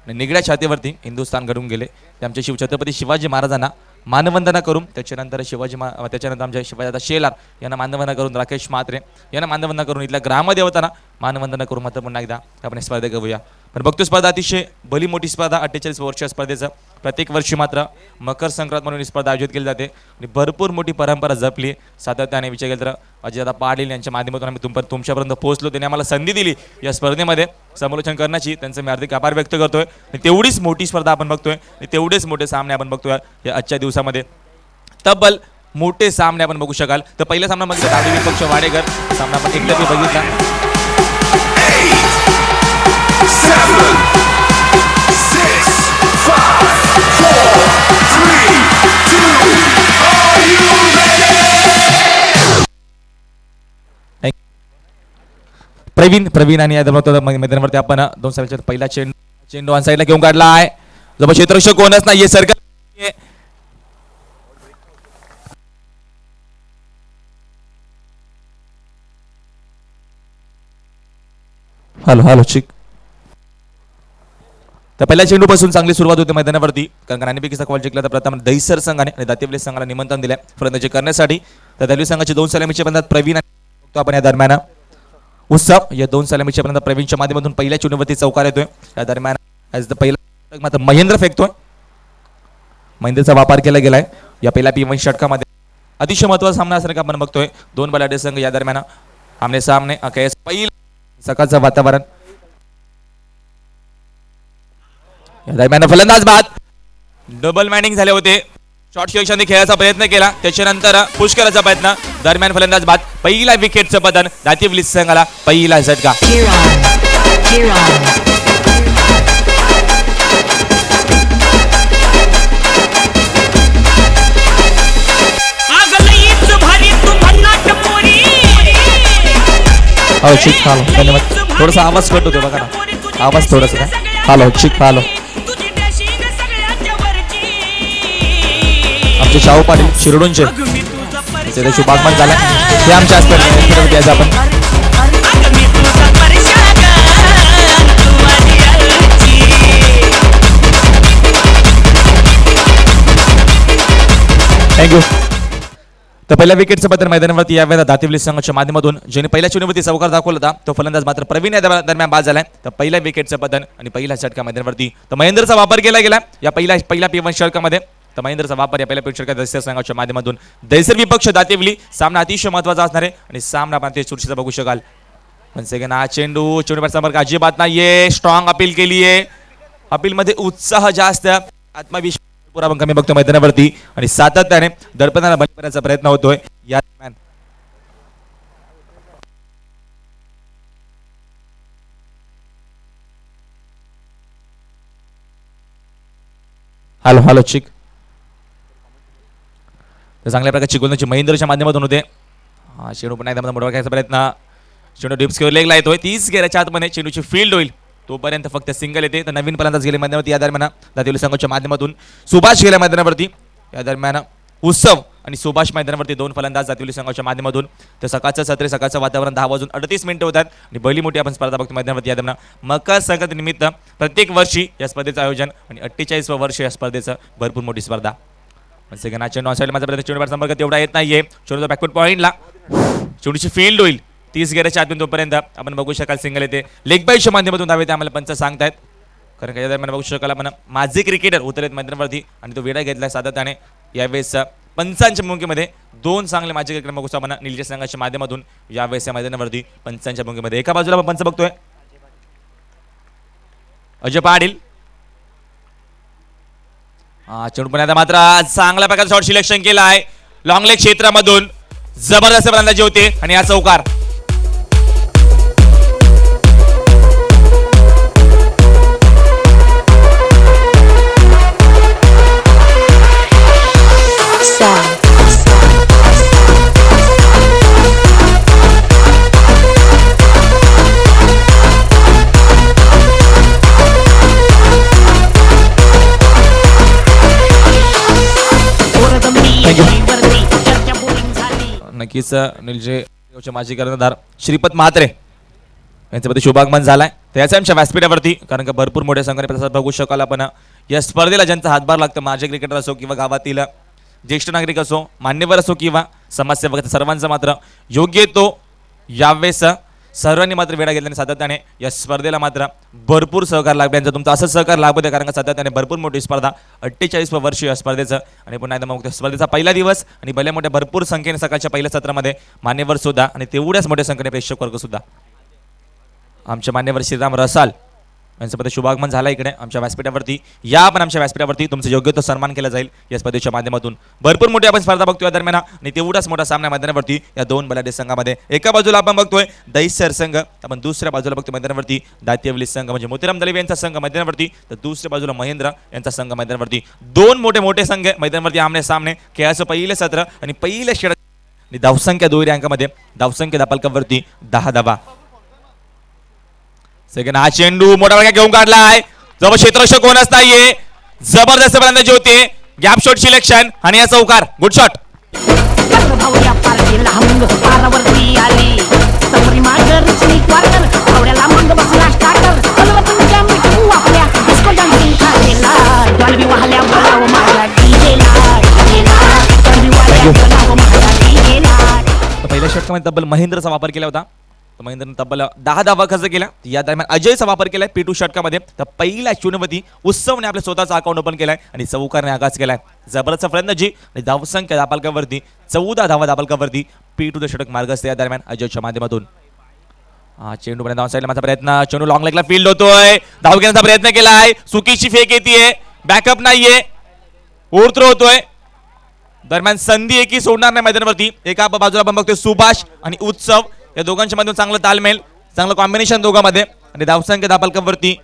आणि निगड्या छातीवरती हिंदुस्थान घडून गेले. ते आमचे छत्रपती शिवाजी महाराजांना मानवंदना करून त्याच्यानंतर त्याच्यानंतर आमच्या शिवाजीदादा शेलार यांना मानवंदना करून राकेश म्हात्रे यांना मानवंदना करून इथल्या ग्रामदेवतांना मानवंदना करून मात्र पुन्हा एकदा आपण स्पर्धा घेऊया. पण बघतो स्पर्धा अतिशय भली मोठी स्पर्धा 48 वर्ष स्पर्धेचं प्रत्येक वर्षी मात्र मकर संक्रांत म्हणून स्पर्धा आयोजित केली जाते आणि भरपूर मोठी परंपरा जपली सातत्याने. विचार केला तर अजयदादा पाटील यांच्या माध्यमातून आम्ही तुमच्यापर्यंत पोहोचलो. त्यांनी आम्हाला संधी दिली या स्पर्धेमध्ये समालोचन करण्याची. त्यांचं मी हार्दिक आभार व्यक्त करतोय. तेवढीच मोठी स्पर्धा आपण बघतोय आणि तेवढेच मोठे सामने आपण बघतोय या आजच्या दिवसामध्ये. तब्बल मोठे सामने आपण बघू शकाल. तर पहिल्या सामन्यामध्ये दादी विपक्ष वाडेकर सामना आपण एकदा बघितला. 7, 6, 5, 4, 3, 2, are you ready? प्रवीण आणि मैदानावरती आपण 2 सालाच्या पहिला चेंडू ऑन साईडला घेऊन काढला आहे. जो क्षेत्ररक्षक कोणच नाहीये सरकार. हॅलो चिक. तर पहिल्या चेंडूपासून चांगली सुरुवात होते मैदानावरती. कारण नाणेफेकीचा कॉल जिंकला तर प्रथम दहिसर संघाने आणि दातिवली संघाला निमंत्रण दिले फलंदाजी करण्यासाठी. तर दातिवली संघाचे 2 सलामीचे बंधात प्रवीण आपण या दरम्यान उत्सव या 2 सलामीच्या पर्यंत प्रवीणच्या माध्यमातून पहिल्या चेंडूवरती चौकार येतोय. या दरम्यान ॲज द पहिला मात्र महेंद्र फेकतोय. महेंद्रचा वापर केला गेलाय या पहिल्या P1 षटकामध्ये. अतिशय महत्त्वाचा सामना असल्याने आपण बघतोय 2 बलाढ्य संघ या दरम्यान आमने सामने. पहिलं सकाळचं वातावरण या दरम्यान फलंदाज बाद डबल मॅनिंग झाले होते. शॉर्ट सिलेक्शन खेळायचा प्रयत्न केला त्याच्यानंतर पुश करायचा प्रयत्न. दरम्यान फलंदाज बाद. पहिला विकेटचं पतन दातिवली संघाला पहिला झटका. धन्यवाद. थोडासा आवाज कट होतो बघा ना. आवाज थोडासा हॅलो चिक. हॅलो आमचे शाहू पाटील शिरडूनचे शुभ आगमन झालं. हे आमच्या आज आपण थँक्यू. तर पहिल्या विकेटचं बद्दल मैदानावरती यावेळेला दातिवली संघाच्या माध्यमातून ज्याने पहिल्या चेंडूवरती चौकार दाखवला होता तो फलंदाज मात्र प्रवीण या दरम्यान बाद झालाय. तर पहिल्या विकेटचं बदल आणि पहिला षटका मैदानावरती. तर महेंद्रचा वापर केला गेला या पहिल्या P1 षटकामध्ये. तर महेंद्रचा वापर या पहिल्या P1 षटकात दहिसर संघाच्या माध्यमातून. दहिसर विपक्ष दातिवली सामना अतिशय महत्त्वाचा असणार आहे आणि सामना आपण ते चुरशीचा बघू शकाल. पण सेकंड हा चेंडूवर संपर्क अजिबात नाहीये. स्ट्रॉंग अपील केली आहे. अपीलमध्ये उत्साह जास्त आत्मविश्वास आपण कमी बघतो मैदानावरती आणि सातत्याने दडपणाला बळी पडण्याचा प्रयत्न होतोय या दरम्यान. हॅलो चिक. तर चांगल्या प्रकारची गोलंदाजी महेंद्रच्या माध्यमातून होते. चेंडू पुन्हा एकदा मोठा घ्यायचा प्रयत्न. चेंडू डिप्सकीवर लेगला येतोय. 30 गेल्याच्या आतमध्ये चेंडूची फील्ड होईल तोपर्यंत फक्त सिंगल येते. तर नवीन फलंदाज गेले मैदानावरती या दरम्यान दातिवली संघाच्या माध्यमातून. सुभाष गेल्या मैदानावरती या दरम्यान उत्सव आणि सुभाष मैदानावरती 2 फलंदाज दातिवली संघाच्या माध्यमातून. तर सकाळचं वातावरण 10:38 होतात आणि पहिली मोठी आपण स्पर्धा बघतो मैदानावरती या दरम्यान. मकर संक्रांती निमित्त प्रत्येक वर्षी या स्पर्धेचं आयोजन आणि 48वं वर्ष या स्पर्धेचं भरपूर मोठी स्पर्धा. सेकंड हा चेंडू ऑनसाईड माझा चेंडूवर संपर्क तेवढा येत नाहीये. चेंडूचा बॅकवर्ड पॉईंटला चेंडूची फील्ड होईल 30 गेल्याच्या आतून तोपर्यंत आपण बघू शकाल सिंगल येते. लेग बाईच्या माध्यमातून धावे ते आम्हाला पंच सांगतायत. कारण का या दरम्यान बघू शकाल आपण माझे क्रिकेटर उतरलेत मैदानावरती आणि तो वेढा घेतला सातत्याने. यावेळेस पंचांच्या भूमिकेमध्ये 2 चांगले माझे क्रिकेटर बघू आपण निलच्या संघाच्या माध्यमातून यावेळेस या मैदानावरती पंचांच्या भूमिकेमध्ये. एका बाजूला आपण पंच बघतोय अजय पाटील. चेंडू पण आता मात्र चांगल्या प्रकारचं शॉर्ट सिलेक्शन केलं आहे. लॉंग लेग क्षेत्रामधून जबरदस्त फलंदाजी होते आणि हा चौकार. नक्कीच निलचे माजी कर्णधार श्रीपत म्हात्रे यांच्यामध्ये शुभागमन झालाय. त्याच आमच्या व्यासपीठावरती, कारण का भरपूर मोठ्या संघाने प्रतिसाद बघू शकाल आपण या स्पर्धेला. ज्यांचा हातभार लागतं, माझे क्रिकेटर असो किंवा गावातील ज्येष्ठ नागरिक असो, मान्यवर असो किंवा समाजसेवक, सर्वांचा मात्र योग्य तो यावेळेस सर्वांनी मात्र वेळा घेतल्याने सातत्याने या स्पर्धेला मात्र भरपूर सहकार लाभल्यांचं तुमचं असं सहकार लाभू द्या, कारण का सातत्याने भरपूर मोठी स्पर्धा 48 वर्ष या स्पर्धेचं. आणि पुन्हा एकदा मग स्पर्धेचा पहिला दिवस आणि भल्या मोठ्या भरपूर संख्येने सकाळच्या पहिल्या सत्रामध्ये मान्यवर सुद्धा आणि तेवढ्याच मोठ्या संख्येने प्रेक्षक वर्ग सुद्धा. आमचे मान्यवर श्रीराम रसाल यांच्यामध्ये शुभागमन झाला इकडे आमच्या व्यासपीठावरती. या आपण आमच्या व्यासपीठावरती तुमचं योग्य तो सन्मान केला जाईल या स्पर्धेच्या माध्यमातून. भरपूर मोठी आपण स्पर्धा बघतोय या दरम्यान आणि तेवढाच मोठा सामना मैदानावरती या दोन बलाढ्य संघामध्ये. एका बाजूला आपण बघतोय दहिसर संघ, आपण दुसऱ्या बाजूला बघतोय मैदानावरती दातिवली संघ म्हणजे मोतीराम दलवी यांचा संघ मैदानावरती, तर दुसऱ्या बाजूला महेंद्र यांचा संघ मैदानावरती. दोन मोठे संघ मैदानावरती आमने सामने. खेळाचं पहिलं सत्र आणि पहिल्या षटक आणि धावसंख्या दुहेरी अंकामध्ये धावसंख्या दापालकावरती 10 धावा. सेकंड हा चेंडू मोठा वेळा घेऊन काढलाय, जवळ क्षेत्ररक्षक कोणच नाहीये, जबरदस्त फलंदाजी होते, गॅप शॉट सिलेक्शन आणि या चौकार. Good shot. पहिल्या षटकामध्ये तब्बल महेंद्रचा वापर केला होता, तर महेंद्रने तब्बल 10 धावा खर्च केला. या दरम्यान अजयचा वापर केलाय P2 षटकामध्ये, तर पहिल्या चुनवती उत्सवने आपल्या स्वतःचा अकाउंट ओपन केलाय आणि चौकारने आगाज केलाय. जबरदस्त फलंदाजी आणि धावसंख्या दापालकावरती 14 धावा दापालकावरती P2 षटक मार्गस्थ या दरम्यान अजयच्या माध्यमातून. चेंडू पर्यंत डाऊन साईडला माझा प्रयत्न, चेंडू लॉंग लेगला फील्ड होतोय, धाव घेण्याचा प्रयत्न केलाय, चुकीची फेक येते, बॅकअप नाहीये, ओव्हरथ्रो होतोय. दरम्यान संधी एकी सोडणार नाही मैदानावरती. एका बाजूला आपण बघतोय सुभाष आणि उत्सव, या दोघांच्या मध्ये चांगलं तालमेल, चांगलं कॉम्बिनेशन दोघांमध्ये. आणि धावसंख्या दापालकावरती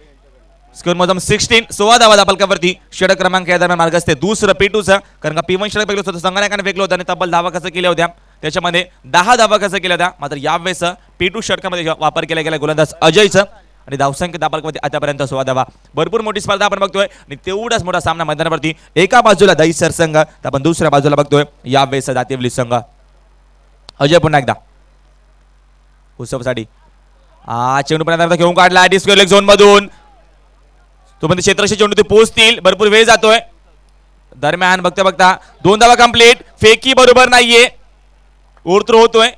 स्कोर मोजम 16 धावा दापालकावरती. षटक क्रमांक या दरम्यान मार्गस्थ दुसरं P2चं, कारण का P1 षटक फेकलं होतं, संगणकाने फेकलं होतं आणि तब्बल धावा कसं केल्या होत्या, त्याच्यामध्ये 10 धावा कसं केल्या होत्या. मात्र यावेळेस P2 षटकामध्ये वापर केला गेला गोलंदाज अजयचं आणि धावसंख्या दापालकावरती आतापर्यंत 16 धावा. भरपूर मोठी स्पर्धा आपण बघतोय आणि तेवढाच मोठा सामना मैदानावरती. एका बाजूला दहिसर संघ, तर आपण दुसऱ्या बाजूला बघतोय यावेळेस दातिवली संघ. अजय पुन्हा एकदा उत्सवसाठी चेंडू पर्यंत घेऊन काढला डिस्को लेग झोन मधून, तो पण क्षेत्रशी चेंडू ते पोहोचतील, भरपूर वेळ जातोय. दरम्यान बघता 2 धावा कंप्लीट, फेकी बरोबर नाहीये, ओव्हरथ्रो होतोय.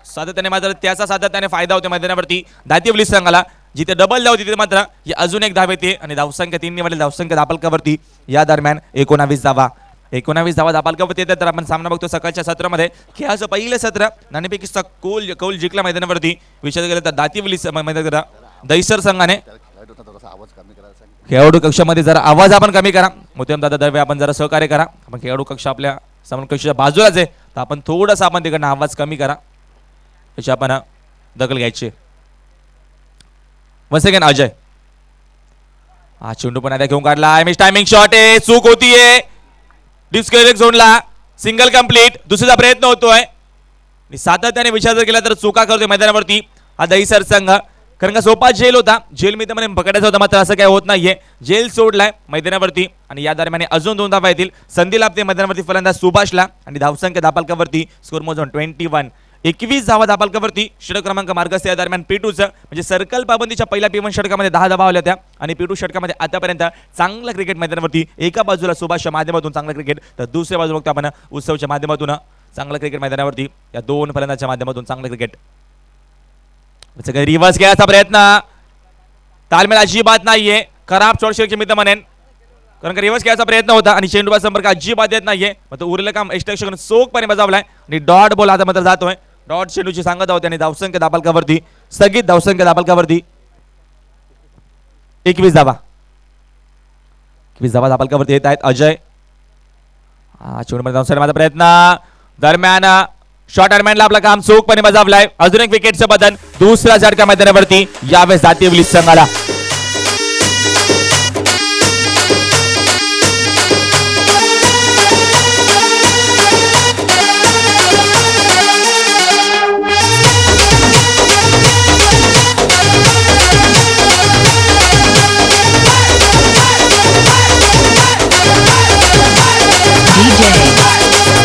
सातत्याने मात्र त्याचा सातत्याने फायदा होतो मैदानावरती दातिवली संघाला. जिथे डबल धाव तिथे मात्र अजून एक धाव येते आणि धावसंख्या 3 निवडली धावसंख्या दापालकावरती या दरम्यान 19 धावा. 19 धावा दापालकावरती येतात. तर आपण सामना बघतो सकाळच्या सत्रामध्ये. खेळाचं पहिलं सत्र नाणेपैकी कौल जिंकला मैदानावरती. विचार केला तर दातिवली दहिसर संघाने. खेळाडू कक्षामध्ये जरा आवाज आपण कमी करा, मोतीराम दादा दळवे आपण जरा सहकार्य करा. आपण खेळाडू कक्ष आपल्या समोर कक्षाच्या बाजूलाच आहे, तर आपण थोडासा आपण तिकडनं आवाज कमी करा, त्याची आपण दखल घ्यायची. वन सेकंड अजय चेंडू पण आता घेऊन काढला, मिस टायमिंग शॉट आहे, चूक होतीये, डिस्कनेक्ट झोनला, सिंगल कंप्लीट. दुसरा प्रयत्न होतोय, सातत्याने विचार जर केला तर चुका करतोय मैदानावरती हा दहिसर संघ. कारण का सोपा जेल होता, जेल मी त्यामध्ये पकडायचा होता, मात्र असं काय होत नाहीये. जेल सोडलाय मैदानावरती आणि या दरम्यान अजून 2 धावा येतील. संधी लाभते मैदानावरती फलंदाज सुभाषला आणि धावसंख्या दापालकावरती स्कोर मोजून 21 धावा दापालकावरती. षटक क्रमांक मार्गस्थ या दरम्यान P2चं म्हणजे सर्कल पाबंदीच्या पहिल्या P1 षटकामध्ये 10 धावा आल्या होत्या आणि P2 षटकामध्ये आतापर्यंत चांगला क्रिकेट मैदानावरती. एका बाजूला सुभाषच्या माध्यमातून चांगला क्रिकेट, तर दुसऱ्या बाजूला बघतो आपण उत्सवच्या माध्यमातून चांगला क्रिकेट मैदानावरती. या 2 फलंदाजांच्या माध्यमातून चांगलं क्रिकेट. रिव्हर्स घ्यायचा प्रयत्न, तालमेल अजिबात नाहीये, खराब शॉट सिलेक्शन मी तर म्हणेन, कारण का रिव्हर्स घ्यायचा प्रयत्न होता आणि चेंडूचा संपर्क अजिबात येत नाहीये. मात्र उरलेलं काम एक्स्ट्रॅक्शन चोखपणे बजावलाय आणि डॉट बॉल आता मात्र जातोय. डॉट चेंडूची सांगत होते आणि धावसंख्या दापालकावरती स्थगित धावसंख्या दापालकावरती 21 धावा. 21 धावा दापालकावरती येत आहेत. अजय चेंडूमध्ये धावण्याचा माझा प्रयत्न, दरम्यान शॉर्ट टर्मेंटला आपलं काम चोखपणे बजावलाय. अजून एक विकेटचं बदल दुसऱ्या झटका मैदानावरती यावेळेस दातिवली संघाला.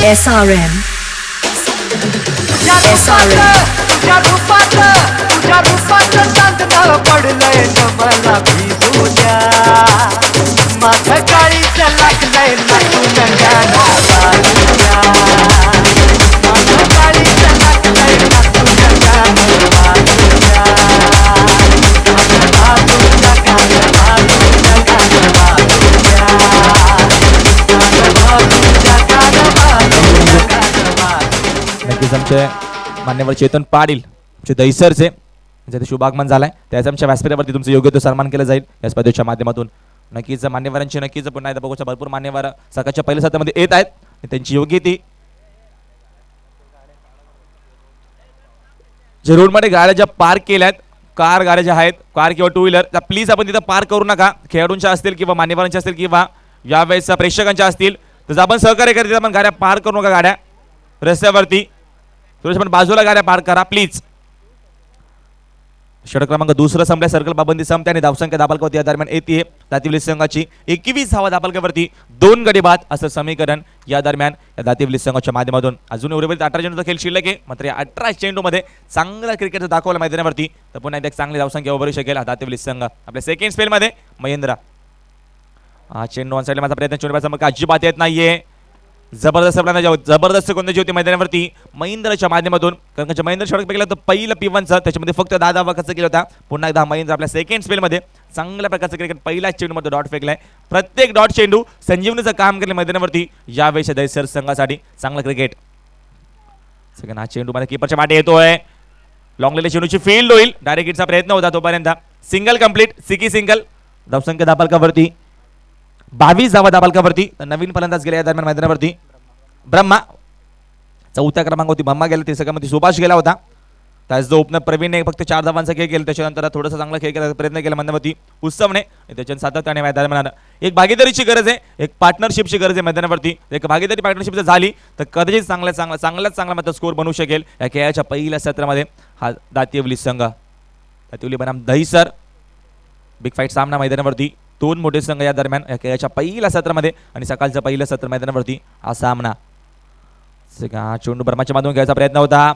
SRM. SRM. माझ्या रूपाचं चांदणं पडलंय न मला भिजू द्या माझं काळीचं लागलंय नातून गाणं वाजू द्या माझं काळीचं लागलंय नातून गाणं वाजू द्या वाजू द्या गाणं वाजू द्या गाणं वाजू द्या गाणं वाजू द्या गाणं वाजू द्या गाणं वाजू नक्कीच आमचे मान्यवर चेतन पाटील आमचे दहिसरचे ज्याचं शुभ आगमन झालंय त्याच आमच्या व्यासपीठावरती तुमचं योग्य तो सन्मान केला जाईल या स्पर्धेच्या माध्यमातून नक्कीच मान्यवरांची नक्कीच पुन्हा एकदा बघूच्या भरपूर मान्यवर सकाळच्या पहिल्या सत्रामध्ये येत आहेत त्यांची योग्य ती जे रोडमध्ये गाड्या ज्या पार्क केल्यात कार गाड्या ज्या आहेत कार किंवा टू व्हीलर त्या प्लीज आपण तिथं पार्क करू नका खेळाडूंच्या असतील किंवा मान्यवरांच्या असतील किंवा यावेळेस प्रेक्षकांच्या असतील तर आपण सहकार्य करत आपण गाड्या पार्क करू नका गाड्या रस्त्यावरती थोडंसं पण बाजूला गाड्या पार्क करा प्लीज षटक क्रमांक दुसरं संपल्या सर्कल पाबंदी संपते आणि धावसंख्या दाबालकावरती या दरम्यान येते दातिवली संघाची 21 धावा दाबालकावरती 2 गडी बाद असं समीकरण या दरम्यान या दातिवली संघाच्या माध्यमातून अजून उर्वरित 18 चेंडूचा खेळ शिल्लक आहे मात्र या 18 चेंडूमध्ये चांगला क्रिकेट दाखवला मैदानावरती तर पुन्हा एकदा चांगली धावसंख्या उभारू शकेल हा दातिवली संघ आपल्या सेकंड स्पेलमध्ये महेंद्र हा चेंडू ऑन साईडला माझा प्रयत्न चेंडूचा अजिबात येत नाहीये जबरदस्त गोंधळ होती मैदानावरती महेंद्रच्या माध्यमातून कारण की महेंद्र षटक केलं तर पहिलं पिवांचं त्याच्यामध्ये फक्त 10 धावा खर्च केला होता पुन्हा एकदा महेंद्र आपल्या सेकंड स्पेलमध्ये चांगल्या प्रकारचं क्रिकेट पहिल्याच चेंडूमध्ये डॉट फेकलाय प्रत्येक डॉट चेंडू संजीवनीचं काम केलं मैदानावरती यावेळेस दहिसर संघासाठी चांगलं क्रिकेट सेकंड हा चेंडू मध्ये कीपरच्या माटे येतोय लॉंगलेल्या चेंडूची फील्ड होईल डायरेक्ट हिटचा प्रयत्न होता तोपर्यंत सिंगल कंप्लीट सिकी सिंगल धावसंख्या दाबालकावरती 22 धावा दाबालकावरती नवीन फलंदाज गेल्या या दरम्यान मैदानावरती ब्रह्मा चौथ्या क्रमांकावरती ब्रह्मा गेला तिसऱ्यामध्ये सुभाष गेला होता त्याच जो ओपनर प्रवीणने फक्त 4 धावांचा खेळ केला त्याच्यानंतर थोडासा चांगला खेळ करायचा प्रयत्न केला मैदानावरती उत्सवने त्याच्या सातत्याने मैदानात एक भागीदारीची गरज आहे एक पार्टनरशिपची गरज आहे मैदानावरती एक भागीदारी पार्टनरशिप जर झाली तर कदाचित चांगला मात्र स्कोर बनवू शकेल या खेळाच्या पहिल्या सत्रामध्ये हा दातिवली संघ दातिवली बनाम दहिसर बिग फाईट सामना मैदानावरती 2 मोठे संघ या दरम्यान या खेळाच्या पहिल्या सत्रामध्ये आणि सकाळचं पहिलं सत्र मैदानावरती हा सामना चेंडू ब्रह्माच्या माध्यमातून घ्यायचा प्रयत्न होता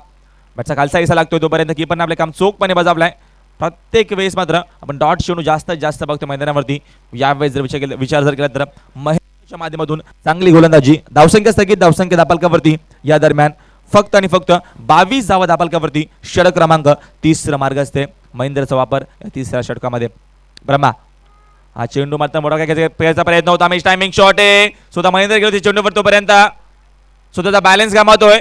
बॅटचा खालचा हिस्सा लागतोय तोपर्यंत कीपरने आपले काम चोखपणे बजावलाय प्रत्येक वेळेस मात्र आपण डॉट चेंडू जास्त बघतो मैदानावरती यावेळेस जर विचार जर केला तर महेंद्रच्या माध्यमातून चांगली गोलंदाजी धावसंख्या स्थगित धावसंख्या दाबालकावरती या दरम्यान फक्त आणि फक्त 22 धावा दाबालकावरती षटक क्रमांक 30 मार्ग असते महेंद्रचा वापर या तिसऱ्या षटकामध्ये ब्रह्मा हा चेंडू मात्र मोठा काय खेळायचा प्रयत्न होता मॅच टायमिंग शॉट आहे स्वतः महेंद्र गेलो चेंडूवर तोपर्यंत स्वतःचा बॅलन्स गमावतोय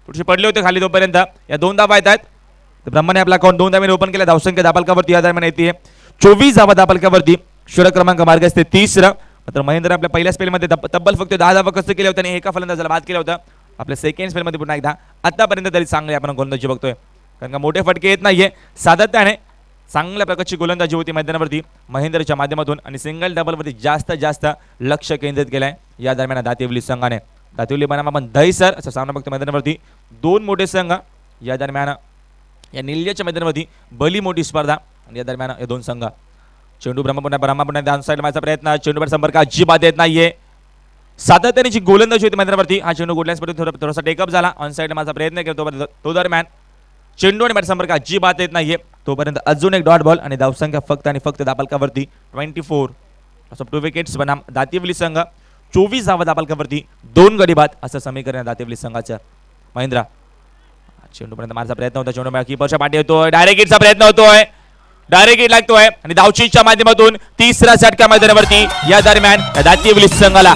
थोडीशी पडले होते खाली तोपर्यंत या 2 धावा येतात तर ब्रह्माने आपला अकाउंट 2 धावांनी ओपन केला धावसंख्या दाबालकावरती या दरम्यान येते 24 धावा दाबालकावरती षटक क्रमांक मार्ग असते 30 मात्र महेंद्र आपल्या पहिल्या स्पेलमध्ये तब्बल फक्त 10 धावा कष्ट केले होते आणि एका फलंदाजाला बाद केला होता आपल्या सेकंड स्पेलमध्ये पुन्हा एकदा आतापर्यंत तरी चांगली आपण गोलंदाजी बघतोय कारण का मोठे फटके येत नाहीये सातत्याने चांगल्या प्रकारची गोलंदाजी होती मैदानावरती महेंद्रच्या माध्यमातून आणि सिंगल डबलवरती जास्त लक्ष केंद्रित केलंय या दरम्यान दातिवली संघाने दातिवली बनाम आपण दहिसर असा सामना बघतो मैदानावरती 2 मोठे संघ या दरम्यान या निल्यच्या मैदानावरती भली मोठी स्पर्धा आणि या दरम्यान हे 2 संघ चेंडू ब्रह्मा डाऊन साईड मारण्याचा प्रयत्न चेंडूवर संपर्क अजिबात येत नाहीये सातत्याने जी गोलंदाजी होती मैदानावरती हा चेंडू गोलंदाज थोडासा टेकअप झाला ऑन साईड माझा प्रयत्न केला तो दरम्यान चेंडू आणि बॅट संपर्क अजिबात येत नाहीये तोपर्यंत अजून एक डॉट बॉल आणि धावसंख्या फक्त आणि फक्त दाबालकावरती 24 असं 2 विकेट्स बनाम दातिवली संघ 24 धावा दाबालकावरती 2 गडी बाद असं समीकरण दातिवली संघाचं महेंद्र चेंडूपर्यंत मारचा प्रयत्न होता चेंडू कीपरच्या पाठी येतोय डायरेक्ट हिटचा प्रयत्न होतोय डायरेक्ट हिट लागतोय आणि धावचीच्या माध्यमातून तिसरा षटका मैदानावरती या दरम्यान दातिवली संघाला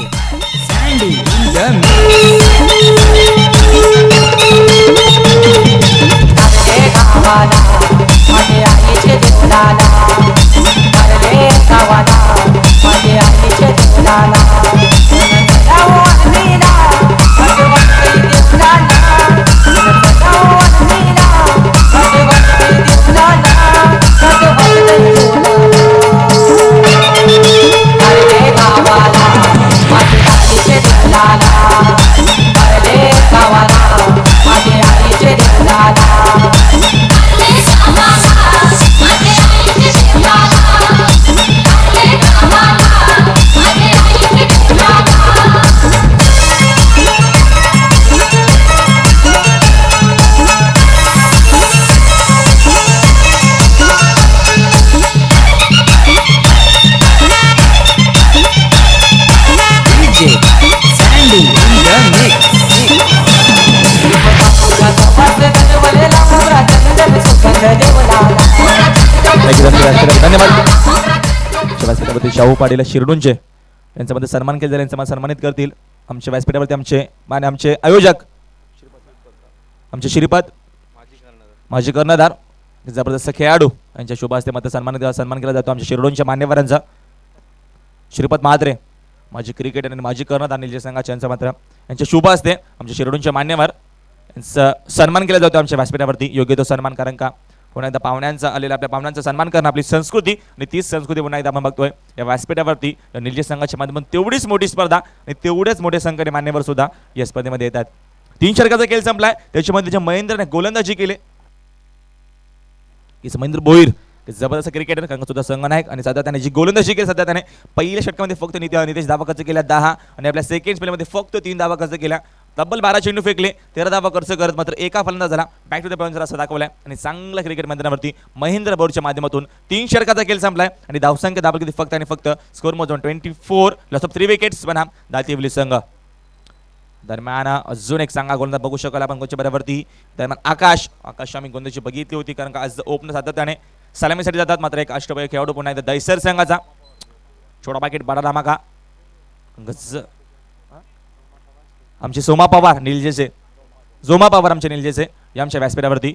धन्यवाद. व्यासपीठावरती शाहू पाटील शिरडूनचे यांच्यामध्ये सन्मान केला जाईल. यांचा मला सन्मानित करतील आमच्या व्यासपीठावरती आमचे आयोजक आमचे श्रीपाद माजी कर्णधार जबरदस्त खेळाडू यांच्या शुभ हस्ते मात्र सन्मान केला जातो. आमच्या शिरडूनच्या मान्यवरांचा श्रीपाद महात्रे माजी क्रिकेटर आणि माजी कर्णधार निलजे संघाचे यांचा मात्र यांच्या शुभ हस्ते आमच्या शिरडूनचे मान्यवर यांचा सन्मान केला जातो आमच्या व्यासपीठावरती. योग्य तो सन्मान कारण का पुन्हा एकदा पाहुण्यांचा आलेला आपल्या पाहुण्यांचा सन्मान करणं आपली संस्कृती आणि तीच संस्कृती पुन्हा एकदा आपण बघतोय या व्यासपीठावरती निलजे संघाच्या माध्यमातून. तेवढीच मोठी स्पर्धा आणि तेवढेच मोठे संघ मान्यवर सुद्धा या स्पर्धेमध्ये येतात. 3 षटकाचा खेळ संपलाय. त्याच्यामध्ये जे महेंद्रने गोलंदाजी केली की महेंद्र भोईर जबरदस्त क्रिकेटर कारण सुद्धा संघनायक आणि सध्या त्याने जी गोलंदाजी केली सध्या त्याने पहिल्या षटकामध्ये फक्त नितेश धावा खर्च केल्या 10 आणि आपल्या सेकंड स्पेलमध्ये फक्त 3 धावा खर्च केल्या. तब्बल 12 चेंडू फेकले 13 धावा खर्च करत मात्र एका फलंदाजाला बॅक टू द पॉइंट असं दाखवलाय आणि चांगला क्रिकेट मैदानावरती महेंद्र भोईरच्या माध्यमातून 3 षटकाचा खेळ संपलाय आणि धावसंख्या दाबल किती फक्त आणि फक्त स्कोर मोजून 24 लॉस ऑफ 3 विकेट्स बनाम दातिवली संघ. दरम्यान अजून एक चांगला गोलंदाज बघू शकाल आपण गोलच्या बरोबरती. दरम्यान आकाश आम्ही गोलंदाजी बघितली होती कारण का आज ओपनर सातत्याने सलामीसाठी जातात मात्र एक अष्टपैलू खेळाडू पुन्हा एकदा दैसर संघाचा छोटा पाकिट बडा धमाका आमचे सोमा पवार निलजेचे आमचे निलजेचे या आमच्या व्यासपीठावरती.